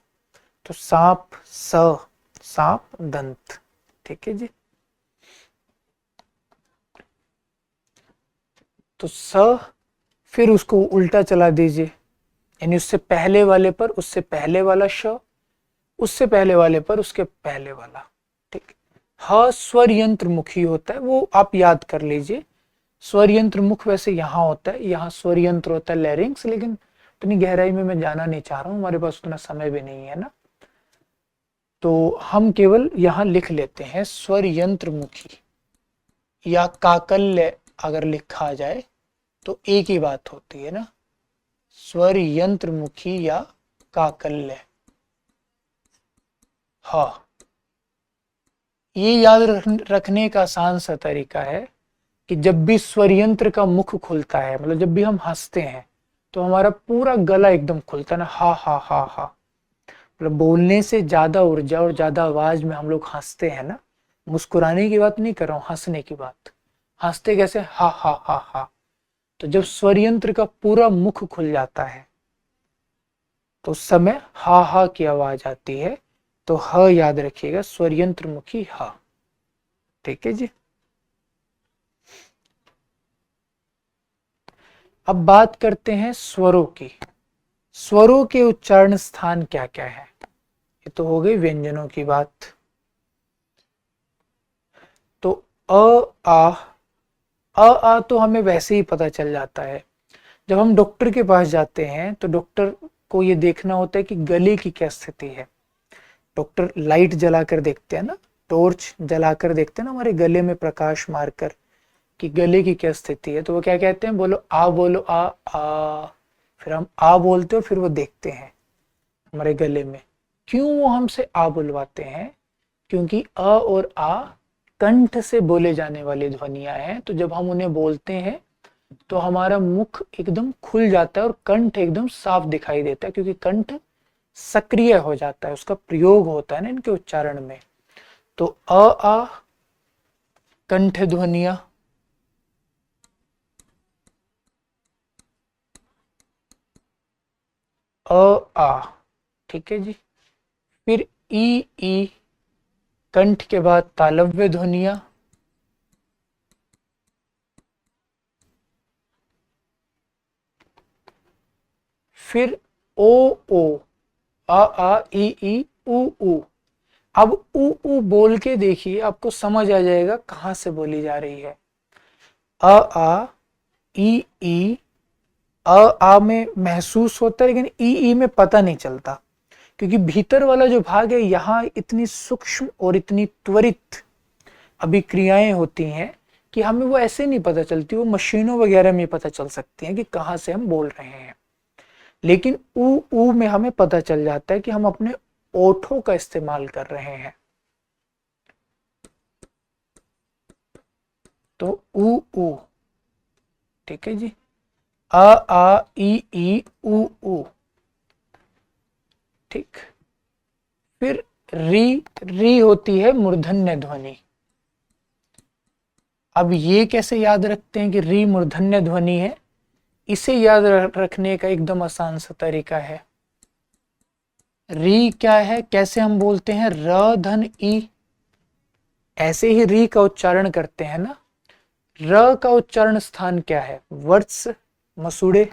तो सांप स, सांप दंत, ठीक है जी। तो स, फिर उसको उल्टा चला दीजिए, यानी उससे पहले वाले पर उससे पहले वाला श, उससे पहले वाले पर उसके पहले वाला, ठीक। ह स्वर यंत्र मुखी होता है, वो आप याद कर लीजिए। स्वर यंत्र मुख वैसे यहाँ होता है, यहाँ स्वर यंत्र होता है लैरिंग्स, लेकिन इतनी गहराई में मैं जाना नहीं चाह रहा हूँ, हमारे पास उतना समय भी नहीं है ना। तो हम केवल यहाँ लिख लेते हैं स्वर यंत्र मुखी या काकल्य, अगर लिखा जाए तो एक ही बात होती है ना, स्वर यंत्र मुखी या काकल्य। हाँ, ये याद रखने का आसान सा तरीका है कि जब भी स्वर यंत्र का मुख खुलता है, मतलब जब भी हम हंसते हैं, तो हमारा पूरा गला एकदम खुलता है ना, हा हा हा हा, मतलब बोलने से ज्यादा ऊर्जा और ज्यादा आवाज में हम लोग हंसते हैं ना। मुस्कुराने की बात नहीं कर रहा हूँ, हंसने की बात। हंसते कैसे? हा हा हा हा। तो जब स्वर यंत्र का पूरा मुख खुल जाता है तो उस समय हा हा की आवाज आती है। तो ह याद रखिएगा, स्वर यंत्र मुखी हा, ठीक है जी। अब बात करते हैं स्वरों की। स्वरों के उच्चारण स्थान क्या क्या है? ये तो हो गई व्यंजनों की बात। तो आ तो हमें वैसे ही पता चल जाता है। जब हम डॉक्टर के पास जाते हैं तो डॉक्टर को ये देखना होता है कि गले की क्या स्थिति है। डॉक्टर लाइट जलाकर देखते हैं ना, टॉर्च जलाकर देखते हैं ना हमारे गले में प्रकाश मारकर कि गले की क्या स्थिति है। तो वो क्या कहते हैं, बोलो आ, बोलो आ आ। फिर हम आ बोलते हैं, फिर वो देखते हैं हमारे गले में। क्यों वो हमसे आ बुलवाते हैं? क्योंकि अ और आ कंठ से बोले जाने वाली ध्वनियां हैं। तो जब हम उन्हें बोलते हैं तो हमारा मुख एकदम खुल जाता है और कंठ एकदम साफ दिखाई देता है, क्योंकि कंठ सक्रिय हो जाता है, उसका प्रयोग होता है ना इनके उच्चारण में। तो अ आ कंठ ध्वनिया, अ आ, ठीक है जी। फिर ई कंठ के बाद तालव्य ध्वनिया, फिर ओ आ ई उ। अब उ बोल के देखिए, आपको समझ आ जाएगा कहां से बोली जा रही है। अ आ ई आ में महसूस होता है, लेकिन ई में पता नहीं चलता, क्योंकि भीतर वाला जो भाग है यहाँ इतनी सूक्ष्म और इतनी त्वरित अभिक्रियाएं होती हैं कि हमें वो ऐसे नहीं पता चलती, वो मशीनों वगैरह में पता चल सकती हैं कि कहाँ से हम बोल रहे हैं। लेकिन ऊ में हमें पता चल जाता है कि हम अपने ओठों का इस्तेमाल कर रहे हैं। तो ऊ, ठीक है जी। आ ई उ, ठीक। फिर री होती है मूर्धन्य ध्वनि। अब ये कैसे याद रखते हैं कि री मूर्धन्य ध्वनि है? इसे याद रखने का एकदम आसान सा तरीका है। री क्या है, कैसे हम बोलते हैं? र धन ई, ऐसे ही री का उच्चारण करते हैं ना। र का उच्चारण स्थान क्या है? वर्ष, मसूड़े।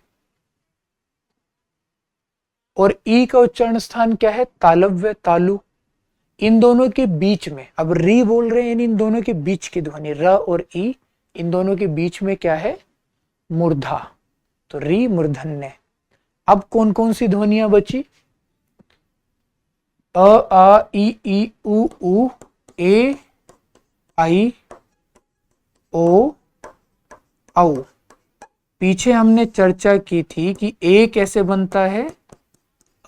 और ई का उच्चारण स्थान क्या है? तालव्य, तालु। इन दोनों के बीच में, अब री बोल रहे हैं, इन दोनों के बीच की ध्वनि र और ई, इन दोनों के बीच में क्या है? मूर्धा। तो री मूर्धन्य। अब कौन कौन सी ध्वनियां बची? अ आ ई उ ए आई ओ औ। पीछे हमने चर्चा की थी कि ए कैसे बनता है?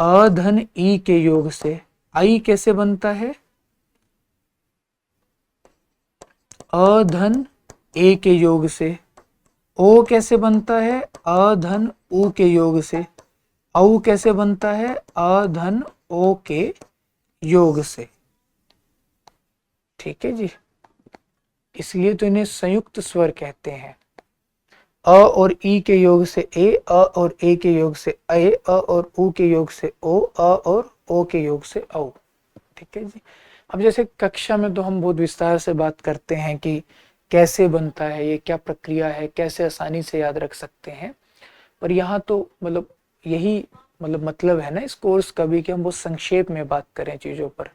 अ धन ई के योग से। आई कैसे बनता है? अ धन ए के योग से। ओ कैसे बनता है? अ धन उ के योग से। औ कैसे बनता है? अ धन ओ के योग से। ठीक है जी, इसलिए तो इन्हें संयुक्त स्वर कहते हैं। अ और ई के योग से ए, अ और ए के योग से ए, अ और उ के योग से ओ, अ और ओ के योग से औ। ठीक है जी। अब जैसे कक्षा में तो हम बहुत विस्तार से बात करते हैं कि कैसे बनता है, ये क्या प्रक्रिया है, कैसे आसानी से याद रख सकते हैं, पर यहाँ तो मतलब यही मतलब है ना इस कोर्स का भी, कि हम बहुत संक्षेप में बात करें चीज़ों पर।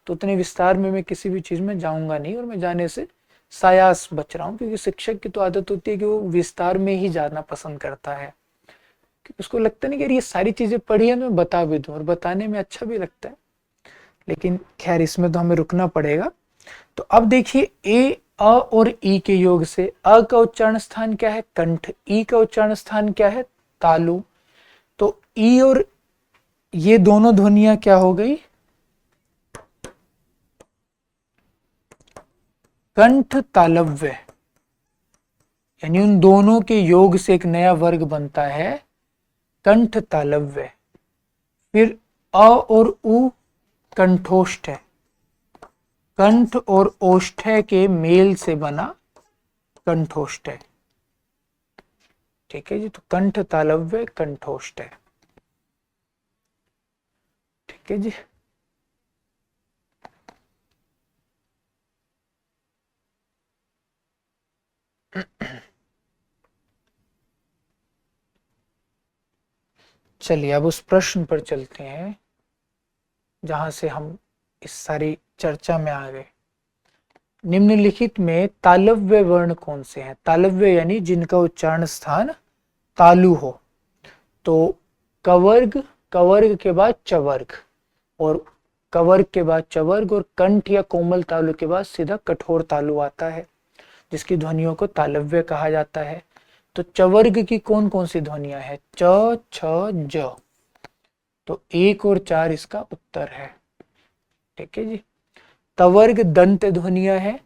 तो उतने विस्तार में मैं किसी भी चीज़ में जाऊंगा नहीं, और मैं जाने से सायास बच रहा हूँ, क्योंकि शिक्षक की तो आदत होती है कि वो विस्तार में ही जाना पसंद करता है, कि उसको लगता नहीं कि ये सारी चीज़ें पढ़ी है तो मैं बता भी दूँ, और बताने में अच्छा भी लगता है। लेकिन खैर, इसमें तो हमें रुकना पड़ेगा। तो अब देखिए, ए, अ और ई के योग से अ का उच्चारण स्थान क्या है? कंठ। ई का उच्चारण स्थान क्या है? तालु। तो ई और ये दोनों ध्वनियां क्या हो गई? कंठ तालव्य। यानी उन दोनों के योग से एक नया वर्ग बनता है, कंठ तालव्य। फिर अ और उ कंठोष्ठ है। कंठ और ओष्ठ्य के मेल से बना कंठोष्ठ है। ठीक है जी, तो कंठ तालव्य कंठोष्ठ है। ठीक है जी। चलिए अब उस प्रश्न पर चलते हैं जहां से हम इस सारी चर्चा में आ गए। निम्नलिखित में तालव्य वर्ण कौन से हैं? तालव्य यानी जिनका उच्चारण स्थान तालु हो। तो कवर्ग, कवर्ग के बाद चवर्ग, और कवर्ग के बाद चवर्ग, और कंठ या कोमल तालु के बाद सीधा कठोर तालु आता है, जिसकी ध्वनियों को तालव्य कहा जाता है। तो चवर्ग की कौन कौन सी ध्वनियां हैं? च, छ, ज। तो 1 और 4 इसका उत्तर है। ठीक है जी। तवर्ग दंत ध्वनियां है।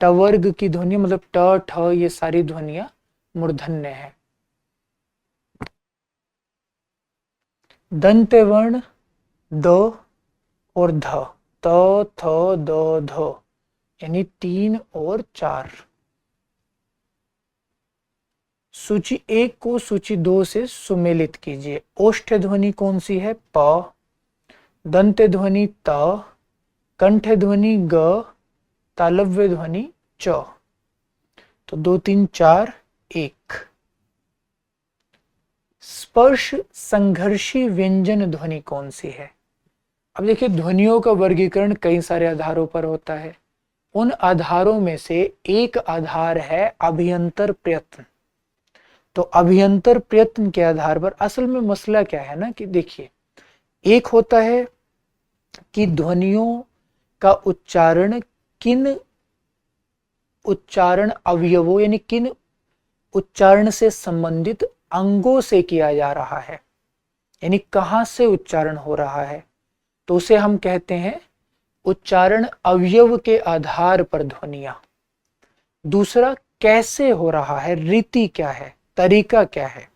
टवर्ग की ध्वनि मतलब ट, ठ, ये सारी ध्वनियां मूर्धन्य है। दंत वर्ण द और ध, त थ द ध, यानी 3 और 4। सूची 1 को सूची 2 से सुमेलित कीजिए। ओष्ठ ध्वनि कौन सी है? प, दंत ध्वनि त, कंठ ध्वनि ग, तालव्य ध्वनि च। तो 2 3 4 1। स्पर्श संघर्षी व्यंजन ध्वनि कौन सी है? अब देखिए, ध्वनियों का वर्गीकरण कई सारे आधारों पर होता है। उन आधारों में से एक आधार है अभियंतर प्रयत्न। तो अभियंतर प्रयत्न के आधार पर असल में मसला क्या है ना, कि देखिए, एक होता है कि ध्वनियों का उच्चारण किन उच्चारण अवयवों यानी किन उच्चारण से संबंधित अंगों से किया जा रहा है, यानी कहां से उच्चारण हो रहा है, तो उसे हम कहते हैं उच्चारण अवयव के आधार पर ध्वनियां। दूसरा, कैसे हो रहा है, रीति क्या है, तरीका क्या है,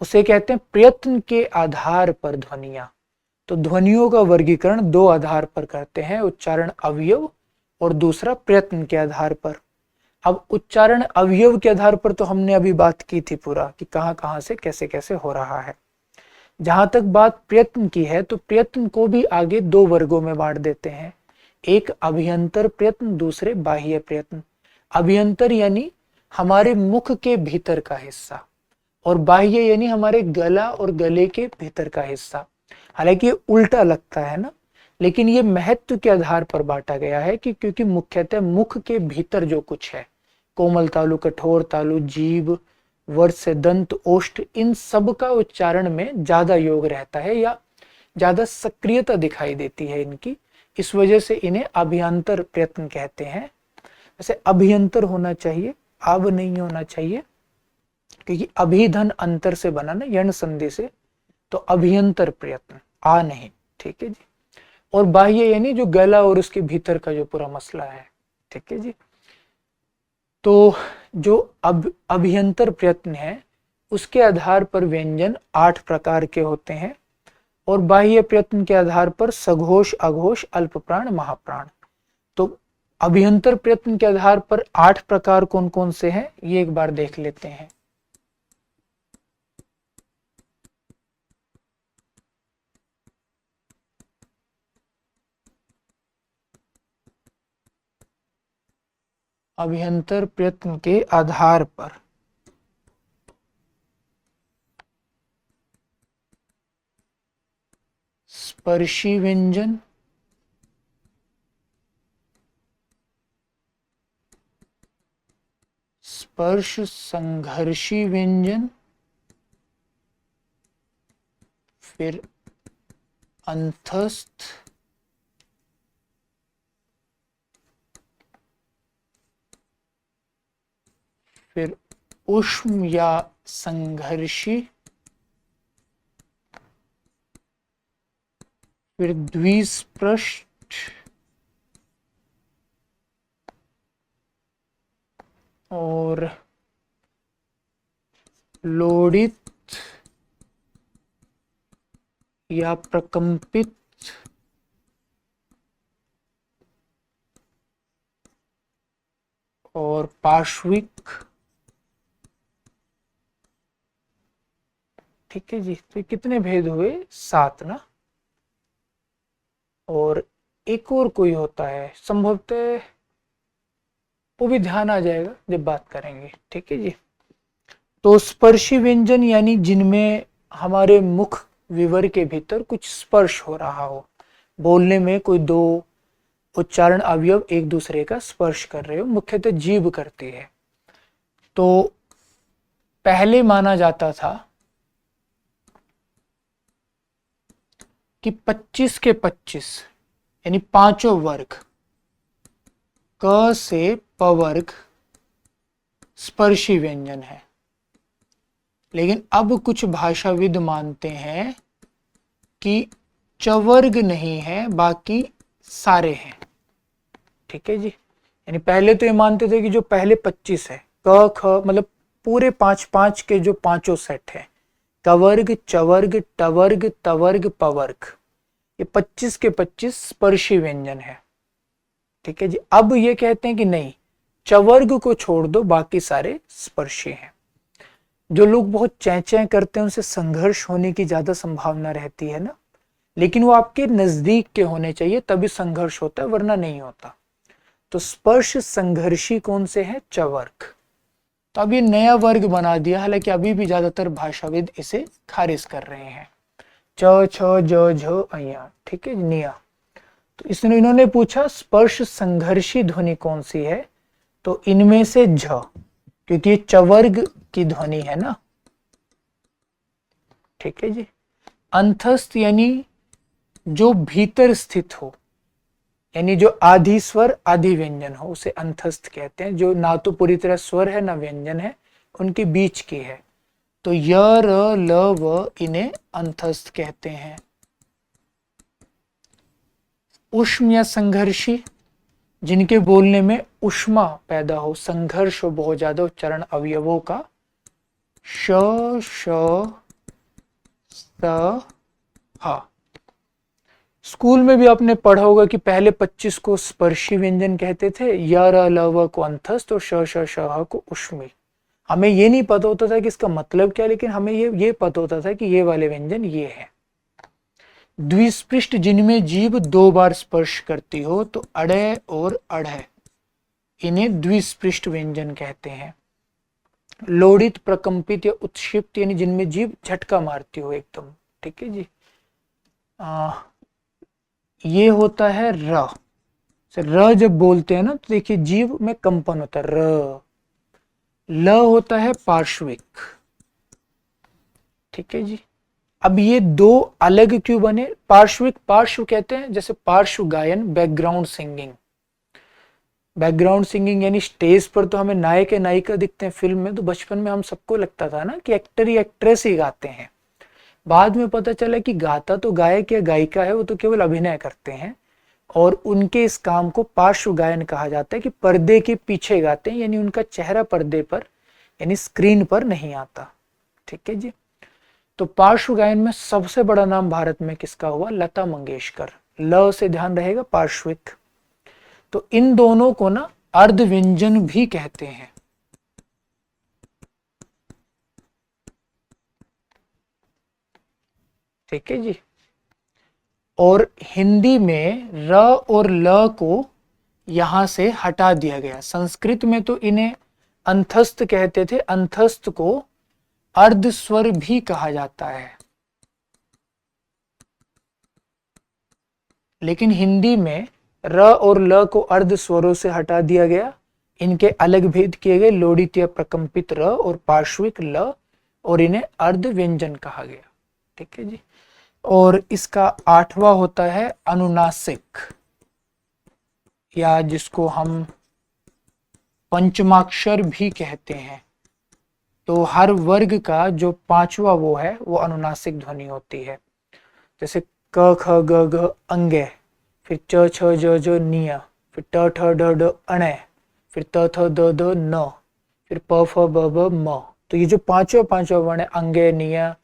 उसे कहते हैं प्रयत्न के आधार पर ध्वनियां। तो ध्वनियों का वर्गीकरण 2 आधार पर करते हैं, उच्चारण अवयव और दूसरा प्रयत्न के आधार पर। अब उच्चारण अवयव के आधार पर तो हमने अभी बात की थी पूरा, कि कहां कहां से कैसे कैसे हो रहा है। जहां तक बात प्रयत्न की है, तो प्रयत्न को भी आगे 2 वर्गों में बांट देते हैं। एक अभियंतर प्रयत्न, दूसरे बाह्य प्रयत्न। अभियंतर यानी हमारे मुख के भीतर का हिस्सा, और बाह्य यानी हमारे गला और गले के भीतर का हिस्सा। हालांकि ये उल्टा लगता है ना, लेकिन ये महत्व के आधार पर बांटा गया है कि क्योंकि मुख्यतः मुख के भीतर जो कुछ है, कोमल तालु, कठोर तालु, जीभ, वर्ष, दंत, ओष्ठ, इन सब का उच्चारण में ज्यादा योग रहता है या ज्यादा सक्रियता दिखाई देती है इनकी। इस वजह से इन्हें अभियंतर प्रयत्न कहते हैं। वैसे अभियंतर होना चाहिए, अब नहीं होना चाहिए, क्योंकि अभिधन अंतर से बना ना, यण संधि से, तो अभियंतर प्रयत्न, आ नहीं। ठीक है जी। और बाह्य यानी जो गला और उसके भीतर का जो पूरा मसला है। ठीक है जी। तो जो अभियंतर प्रयत्न है, उसके आधार पर व्यंजन 8 प्रकार के होते हैं, और बाह्य प्रयत्न के आधार पर सघोष, अघोष, अल्पप्राण, महाप्राण। तो अभियंतर प्रयत्न के आधार पर 8 प्रकार कौन कौन से हैं, ये एक बार देख लेते हैं। अभियंतर प्रयत्न के आधार पर स्पर्शी व्यंजन, स्पर्श संघर्षी व्यंजन, फिर अंतस्थ, फिर उष्म या संघर्षी, फिर द्विस्पृष्ट, और लोडित या प्रकंपित, और पार्श्विक। ठीक है जी। तो कितने भेद हुए? 7 ना। और एक और कोई होता है, संभवतः वो भी ध्यान आ जाएगा जब बात करेंगे। ठीक है जी। तो स्पर्शी व्यंजन यानी जिनमें हमारे मुख विवर के भीतर कुछ स्पर्श हो रहा हो, बोलने में कोई 2 उच्चारण अवयव एक दूसरे का स्पर्श कर रहे हो, मुख्यतः जीभ करती है। तो पहले माना जाता था कि 25 के 25 यानी 5 वर्ग, क से प वर्ग स्पर्शी व्यंजन है। लेकिन अब कुछ भाषाविद मानते हैं कि चवर्ग नहीं है, बाकी सारे हैं। ठीक है जी। यानी पहले तो ये मानते थे कि जो पहले 25 है, क ख मतलब पूरे 5-5 के जो 5 सेट है, कवर्ग, चवर्ग, टवर्ग, तवर्ग, पवर्ग, ये 25 के 25 स्पर्शी व्यंजन है। ठीक है जी। अब ये कहते हैं कि नहीं, चवर्ग को छोड़ दो, बाकी सारे स्पर्शी हैं। जो लोग बहुत चैं चैं करते हैं उनसे संघर्ष होने की ज्यादा संभावना रहती है ना, लेकिन वो आपके नजदीक के होने चाहिए तभी संघर्ष होता है, वरना नहीं होता। तो स्पर्श संघर्षी कौन से है? चवर्ग। तो अब ये नया वर्ग बना दिया, हालांकि अभी भी ज्यादातर भाषाविद इसे खारिज कर रहे हैं। च छ ज झ अया, ठीक है, निया। तो इसने इन्होंने पूछा स्पर्श संघर्षी ध्वनि कौन सी है, तो इनमें से झ, क्योंकि ये चवर्ग की ध्वनि है ना। ठीक है जी। अंतस्थ यानी जो भीतर स्थित हो, यानी जो आधि स्वर आधि व्यंजन हो उसे अंतस्थ कहते हैं। जो ना तो पूरी तरह स्वर है ना व्यंजन है, उनके बीच की है, तो य र ल व इन्हें अंतस्थ कहते हैं। उष्म या संघर्षी, जिनके बोलने में उष्मा पैदा हो, संघर्ष हो बहुत ज्यादा उच्चारण अवयवों का, श श स ह। स्कूल में भी आपने पढ़ा होगा कि पहले 25 को स्पर्शी व्यंजन कहते थे, य र ल व को अंतस्थ और श श श ह को उष्मी। हमें ये नहीं पता होता था कि इसका मतलब क्या, लेकिन हमें ये पता होता था कि ये वाले व्यंजन ये है। द्विस्पृष्ट, जिनमें जीभ 2 बार स्पर्श करती हो, तो अड़े और अढ़, इन्हें द्विस्पृष्ट व्यंजन कहते हैं। लोडित, प्रकंपित या उत्क्षिप्त, यानी जिनमें जीभ झटका मारती हो एकदम। ठीक है जी। ये होता है र। र जब बोलते हैं ना तो देखिए जीभ में कंपन होता है, र। ल होता है पार्श्विक। ठीक है जी। अब ये दो अलग क्यों बने? पार्श्विक, पार्श्व कहते हैं जैसे पार्श्व गायन, बैकग्राउंड सिंगिंग। बैकग्राउंड सिंगिंग यानी स्टेज पर तो हमें नायक या नायिका दिखते हैं, फिल्म में तो बचपन में हम सबको लगता था ना कि एक्टर या एक्ट्रेस ही गाते हैं। बाद में पता चला कि गाता तो गायक या गायिका है, वो तो केवल अभिनय करते हैं, और उनके इस काम को पार्श्व गायन कहा जाता है कि पर्दे के पीछे गाते हैं, यानी उनका चेहरा पर्दे पर यानी स्क्रीन पर नहीं आता। ठीक है जी। तो पार्श्व गायन में सबसे बड़ा नाम भारत में किसका हुआ? लता मंगेशकर। ल से ध्यान रहेगा, पार्श्विक। तो इन दोनों को ना अर्ध व्यंजन भी कहते हैं। ठीक है जी। और हिंदी में र और ल को यहां से हटा दिया गया। संस्कृत में तो इन्हें अंतस्थ कहते थे, अंतस्थ को अर्ध स्वर भी कहा जाता है, लेकिन हिंदी में र और ल को अर्ध स्वरों से हटा दिया गया। इनके अलग भेद किए गए, लोडित या प्रकंपित र और पार्श्विक ल, और इन्हें अर्ध व्यंजन कहा गया। ठीक है जी। और इसका 8वां होता है अनुनासिक, या जिसको हम पंचमाक्षर भी कहते हैं। तो हर वर्ग का जो 5वां वो है वो अनुनासिक ध्वनि होती है। जैसे क ख ग घ अंगे, फिर च छ ज ज निया, फिर ट ठ ड ड अणे, फिर त थ द द न, फिर प फ ब ब म। तो ये जो पांचवा वर्ण है, अंगे, निया,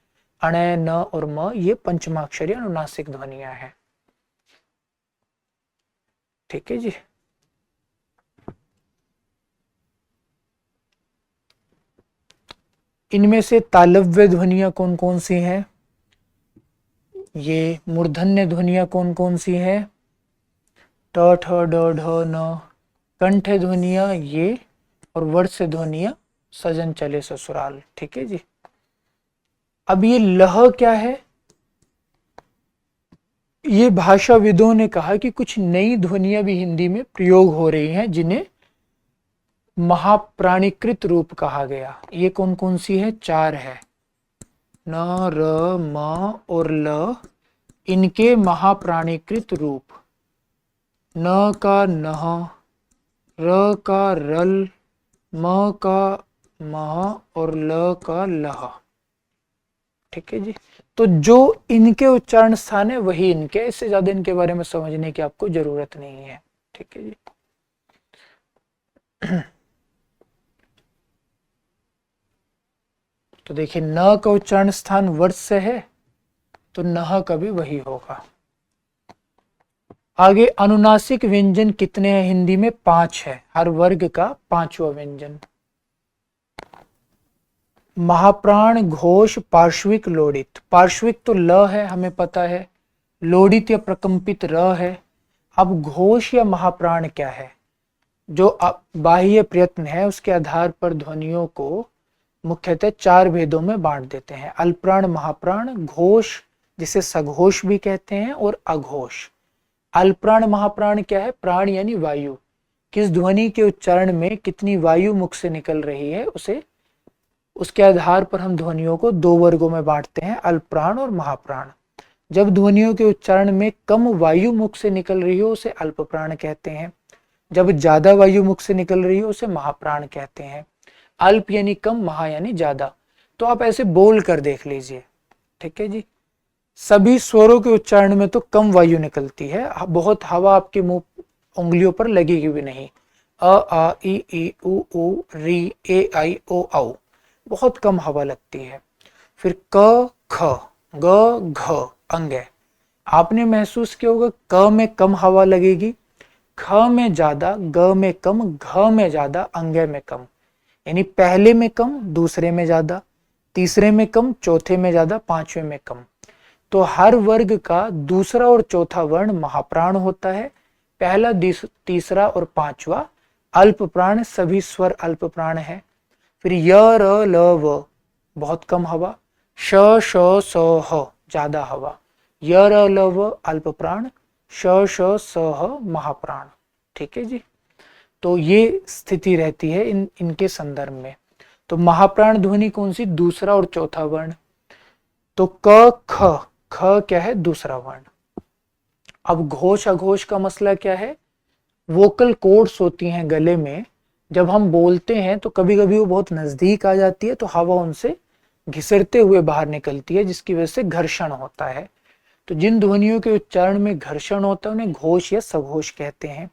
अणे, न और म, ये पंचमाक्षरी अनुनासिक ध्वनियां हैं। ठीक है जी। इनमें से तालव्य ध्वनियां कौन कौन सी हैं? ये मूर्धन्य ध्वनियां कौन कौन सी हैं? ट ठ ड ढ न। कंठ ध्वनियां ये, और वर्ष ध्वनियां सजन चले ससुराल। ठीक है जी। अब ये लह क्या है? ये भाषाविदों ने कहा कि कुछ नई ध्वनियां भी हिंदी में प्रयोग हो रही हैं, जिन्हें महाप्राणीकृत रूप कहा गया। ये कौन कौन सी है? 4 है, न, र, म और ल। इनके महाप्राणीकृत रूप, न का नह, र का रल, म का मह और ल का लह। ठीक है जी। तो जो इनके उच्चारण स्थान है वही इनके, इससे ज्यादा इनके बारे में समझने की आपको जरूरत नहीं है। ठीक है जी। तो देखिए, न का उच्चारण स्थान वर्ष से है, तो नह का भी वही होगा। आगे अनुनासिक व्यंजन कितने हैं हिंदी में? 5 है, हर वर्ग का 5वां व्यंजन। महाप्राण, घोष, पार्श्विक, लोडित। पार्श्विक तो ल है, हमें पता है। लोडित या प्रकंपित र है। अब घोष या महाप्राण क्या है? जो बाह्य प्रयत्न है उसके आधार पर ध्वनियों को मुख्यतः 4 भेदों में बांट देते हैं। अल्पप्राण, महाप्राण, घोष जिसे सघोष भी कहते हैं, और अघोष। अल्पप्राण महाप्राण क्या है? प्राण यानी वायु, किस ध्वनि के उच्चारण में कितनी वायु मुख से निकल रही है उसे, उसके आधार पर हम ध्वनियों को 2 वर्गों में बांटते हैं, अल्पप्राण और महाप्राण। जब ध्वनियों के उच्चारण में कम वायु मुख से निकल रही हो उसे अल्पप्राण कहते हैं, जब ज्यादा वायु मुख से निकल रही हो उसे महाप्राण कहते हैं। अल्प यानी कम, महा यानी ज्यादा। तो आप ऐसे बोल कर देख लीजिए, ठीक है जी। सभी स्वरों के उच्चारण में तो कम वायु निकलती है, बहुत हवा आपके मुंह उंगलियों पर लगेगी भी नहीं। अ आ ई उ री ए आई ओ औ, बहुत कम हवा लगती है। फिर क ख ग घ अंग है। आपने महसूस किया होगा क में कम हवा लगेगी, ख में ज्यादा, ग में कम, घ में ज्यादा, अंग में कम। यानी पहले में कम, दूसरे में ज्यादा, तीसरे में कम, चौथे में ज्यादा, पांचवें में कम। तो हर वर्ग का दूसरा और चौथा वर्ण महाप्राण होता है, पहला, तीसरा और पांचवा अल्प प्राण, सभी स्वर अल्प प्राण है। फिर य र ल व बहुत कम हवा, श श स ह ज्यादा हवा, य र ल व अल्प प्राण, श श स ह महाप्राण। ठीक है जी। तो ये स्थिति रहती है इनके संदर्भ में। तो महाप्राण ध्वनि कौन सी? दूसरा और चौथा वर्ण। तो क ख, ख क्या है? दूसरा वर्ण। अब घोष अघोष का मसला क्या है? वोकल कोड्स होती हैं गले में, जब हम बोलते हैं तो कभी कभी वो बहुत नजदीक आ जाती है तो हवा उनसे घिसरते हुए बाहर निकलती है, जिसकी वजह से घर्षण होता है। तो जिन ध्वनियों के उच्चारण में घर्षण होता है उन्हें घोष या सघोष कहते हैं,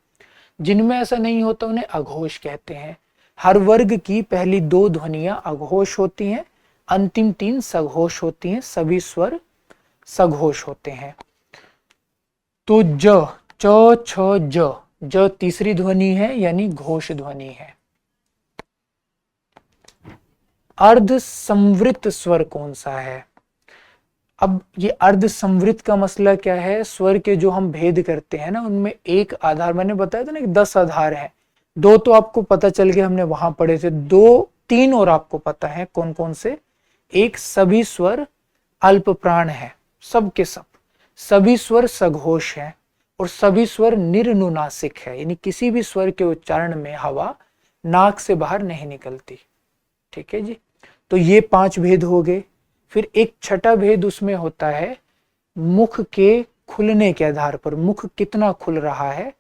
जिनमें ऐसा नहीं होता उन्हें अघोष कहते हैं। हर वर्ग की पहली 2 ध्वनियां अघोष होती हैं, अंतिम 3 सघोष होती हैं, सभी स्वर सघोष होते हैं। तो ज, च छ ज, ज तीसरी ध्वनि है यानी घोष ध्वनि है। अर्ध संवृत स्वर कौन सा है? अब ये अर्ध संवृत का मसला क्या है? स्वर के जो हम भेद करते हैं ना, उनमें एक आधार, मैंने बताया था ना कि 10 आधार है, 2 तो आपको पता चल गया, हमने वहां पढ़े थे, 3 और आपको पता है कौन कौन से। एक, सभी स्वर अल्प प्राण है, सब के सब। सभी स्वर सघोष है, और सभी स्वर निर्नुनासिक है, यानी किसी भी स्वर के उच्चारण में हवा नाक से बाहर नहीं निकलती। ठीक है जी। तो ये 5 भेद हो गए। फिर एक छठा भेद उसमें होता है मुख के खुलने के आधार पर, मुख कितना खुल रहा है।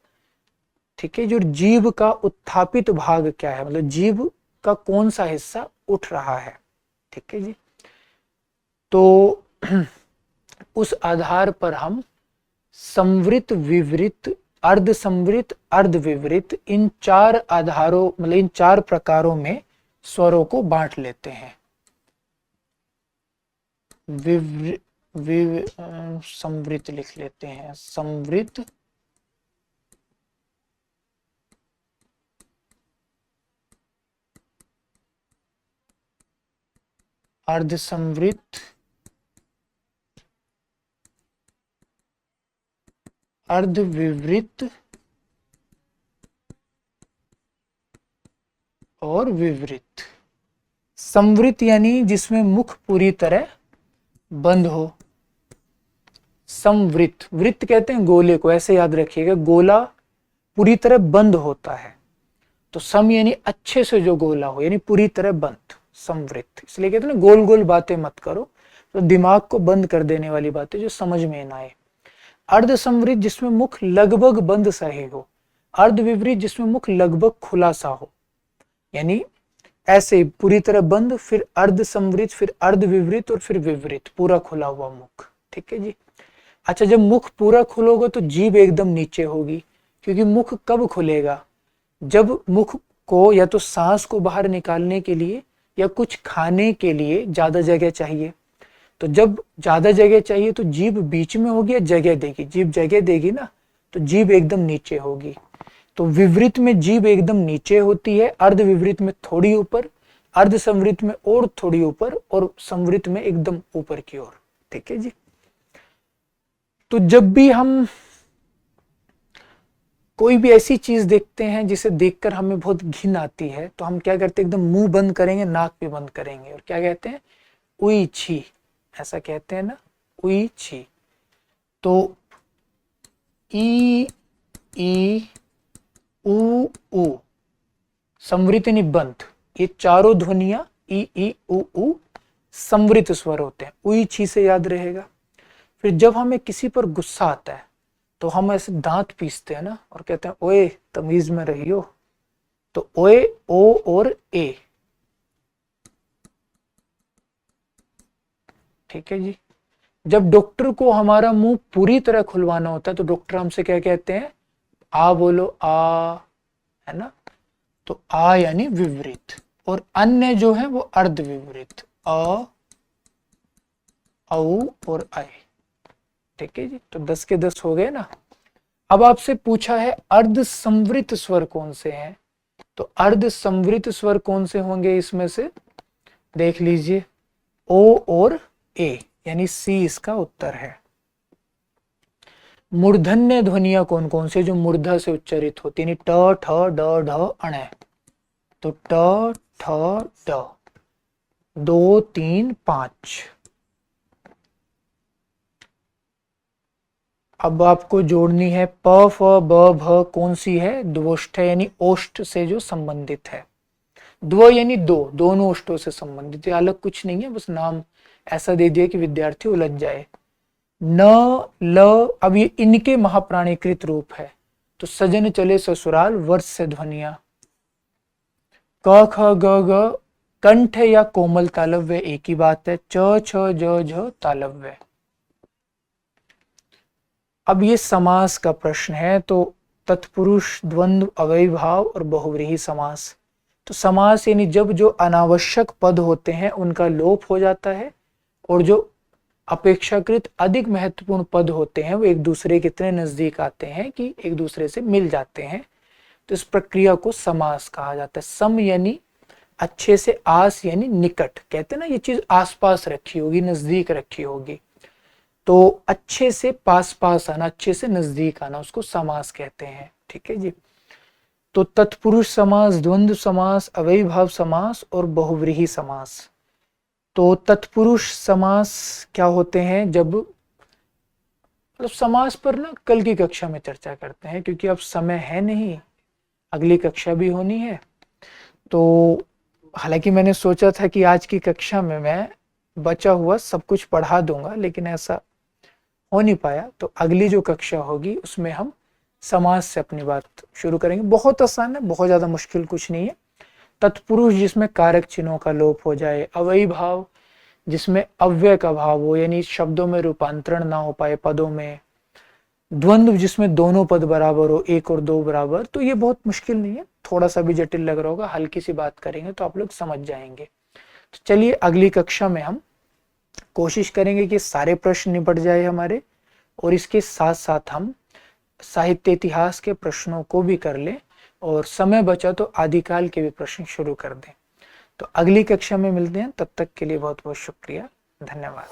ठीक है, जो जीभ का उत्थापित भाग क्या है, मतलब जीभ का कौन सा हिस्सा उठ रहा है। ठीक है जी। तो उस आधार पर हम संवृत, विवृत, अर्ध संवृत, अर्ध विवृत, इन 4 आधारों, मतलब इन 4 प्रकारों में स्वरों को बांट लेते हैं। संवृत लिख लेते हैं, संवृत, अर्ध संवृत, अर्ध विवृत और विवृत। संवृत यानी जिसमें मुख पूरी तरह बंद हो। संवृत, वृत्त कहते हैं गोले को, ऐसे याद रखिएगा, गोला पूरी तरह बंद होता है। तो सम यानी अच्छे से जो गोला हो, यानी पूरी तरह बंद, संवृत। इसलिए कहते हैं ना गोल गोल बातें मत करो, तो दिमाग को बंद कर देने वाली बातें जो समझ में ना आए। अर्ध संवृत जिसमें मुख लगभग बंद सा ही हो। अर्ध विवृत जिसमें मुख लगभग खुला सा हो, यानी ऐसे पूरी तरह बंद, फिर अर्ध संवृत, फिर अर्ध विवृत और फिर विवृत, पूरा खुला हुआ मुख। ठीक है जी। अच्छा, जब मुख पूरा खुलोगा तो जीभ एकदम नीचे होगी, क्योंकि मुख कब खुलेगा? जब मुख को या तो सांस को बाहर निकालने के लिए या कुछ खाने के लिए ज्यादा जगह चाहिए। तो जब ज्यादा जगह चाहिए तो जीभ बीच में होगी या जगह देगी? जीभ जगह देगी ना, तो जीभ एकदम नीचे होगी। तो विवृत में जीभ एकदम नीचे होती है, अर्ध विवृत में थोड़ी ऊपर, अर्ध संवृत में और थोड़ी ऊपर, और संवृत में एकदम ऊपर की ओर। ठीक है जी। तो जब भी हम कोई भी ऐसी चीज देखते हैं जिसे देखकर हमें बहुत घिन आती है, तो हम क्या करते हैं, एकदम मुंह बंद करेंगे, नाक भी बंद करेंगे, और क्या कहते हैं, उई छी, ऐसा कहते हैं ना, उई छी। तो ई ई उ उ संवृत यानी बंद, ये चारों ध्वनियां ई उ संवृत स्वर होते हैं। उई छी से याद रहेगा। फिर जब हमें किसी पर गुस्सा आता है तो हम ऐसे दांत पीसते हैं ना, और कहते हैं ओए तमीज में रहियो। तो ओए, ओ और ए। ठीक है जी। जब डॉक्टर को हमारा मुंह पूरी तरह खुलवाना होता है तो डॉक्टर हमसे क्या कहते हैं, आ बोलो, आ, है ना। तो आ यानी विवृत, और अन्य जो है वो अर्ध विवृत, अ, औ और ऐ। ठीक है जी। तो 10 के 10 हो गए ना। अब आपसे पूछा है अर्ध संवृत स्वर कौन से हैं, तो अर्ध संवृत स्वर कौन से होंगे इसमें से, देख लीजिए, ओ और ए, यानी सी इसका उत्तर है। मूर्धन्य ध्वनियां कौन कौन से, जो मूर्धा से उच्चारित होती है, ट ठ ड ढ अण। तो ट ठ ड, 2 3 5। अब आपको जोड़नी है प फ ब भ, कौन सी है, द्वोष्ठ यानी ओष्ठ से जो संबंधित है। द्व यानी दो, दोनों ओष्ठों से संबंधित है, अलग कुछ नहीं है, बस नाम ऐसा दे दिया कि विद्यार्थी उलझ जाए। न ल, अब ये इनके महाप्राणीकृत रूप है, तो सजन चले ससुराल वर्ष से ध्वनिया। क ख ग घ, कंठ या कोमल तालव्य एक ही बात है। च छ ज झ तालव्य। अब ये समास का प्रश्न है, तो तत्पुरुष, द्वंद्व, अव्ययीभाव और बहुव्रीहि समास। तो समास यानी जब जो अनावश्यक पद होते हैं उनका लोप हो जाता है, और जो अपेक्षाकृत अधिक महत्वपूर्ण पद होते हैं वो एक दूसरे के इतने नजदीक आते हैं कि एक दूसरे से मिल जाते हैं। तो इस प्रक्रिया को समास कहा जाता है। सम यानी अच्छे से, आस यानी निकट, कहते हैं ना ये चीज आसपास रखी होगी, नजदीक रखी होगी। तो अच्छे से पास पास आना, अच्छे से नजदीक आना, उसको समास कहते हैं। ठीक है जी। तो तत्पुरुष समास, द्वंद्व समास, अव्ययीभाव समास और बहुव्रीहि समास। तो तत्पुरुष समास क्या होते हैं, जब मतलब समास पर ना कल की कक्षा में चर्चा करते हैं, क्योंकि अब समय है नहीं, अगली कक्षा भी होनी है। तो हालांकि मैंने सोचा था कि आज की कक्षा में मैं बचा हुआ सब कुछ पढ़ा दूंगा, लेकिन ऐसा हो नहीं पाया। तो अगली जो कक्षा होगी उसमें हम समास से अपनी बात शुरू करेंगे। बहुत आसान है, बहुत ज्यादा मुश्किल कुछ नहीं है। तत्पुरुष जिसमें कारक चिन्हों का लोप हो जाए, अव्ययीभाव जिसमें अव्यय का भाव हो, यानी शब्दों में रूपांतरण ना हो पाए पदों में, द्वंद्व जिसमें दोनों पद बराबर हो, 1 और 2 बराबर। तो ये बहुत मुश्किल नहीं है, थोड़ा सा भी जटिल लग रहा होगा, हल्की सी बात करेंगे तो आप लोग समझ जाएंगे। तो चलिए अगली कक्षा में हम कोशिश करेंगे कि सारे प्रश्न निपट जाए हमारे, और इसके साथ साथ हम साहित्य इतिहास के प्रश्नों को भी कर लें, और समय बचा तो आदिकाल के भी प्रश्न शुरू कर दें। तो अगली कक्षा में मिलते हैं, तब तक के लिए बहुत बहुत शुक्रिया, धन्यवाद।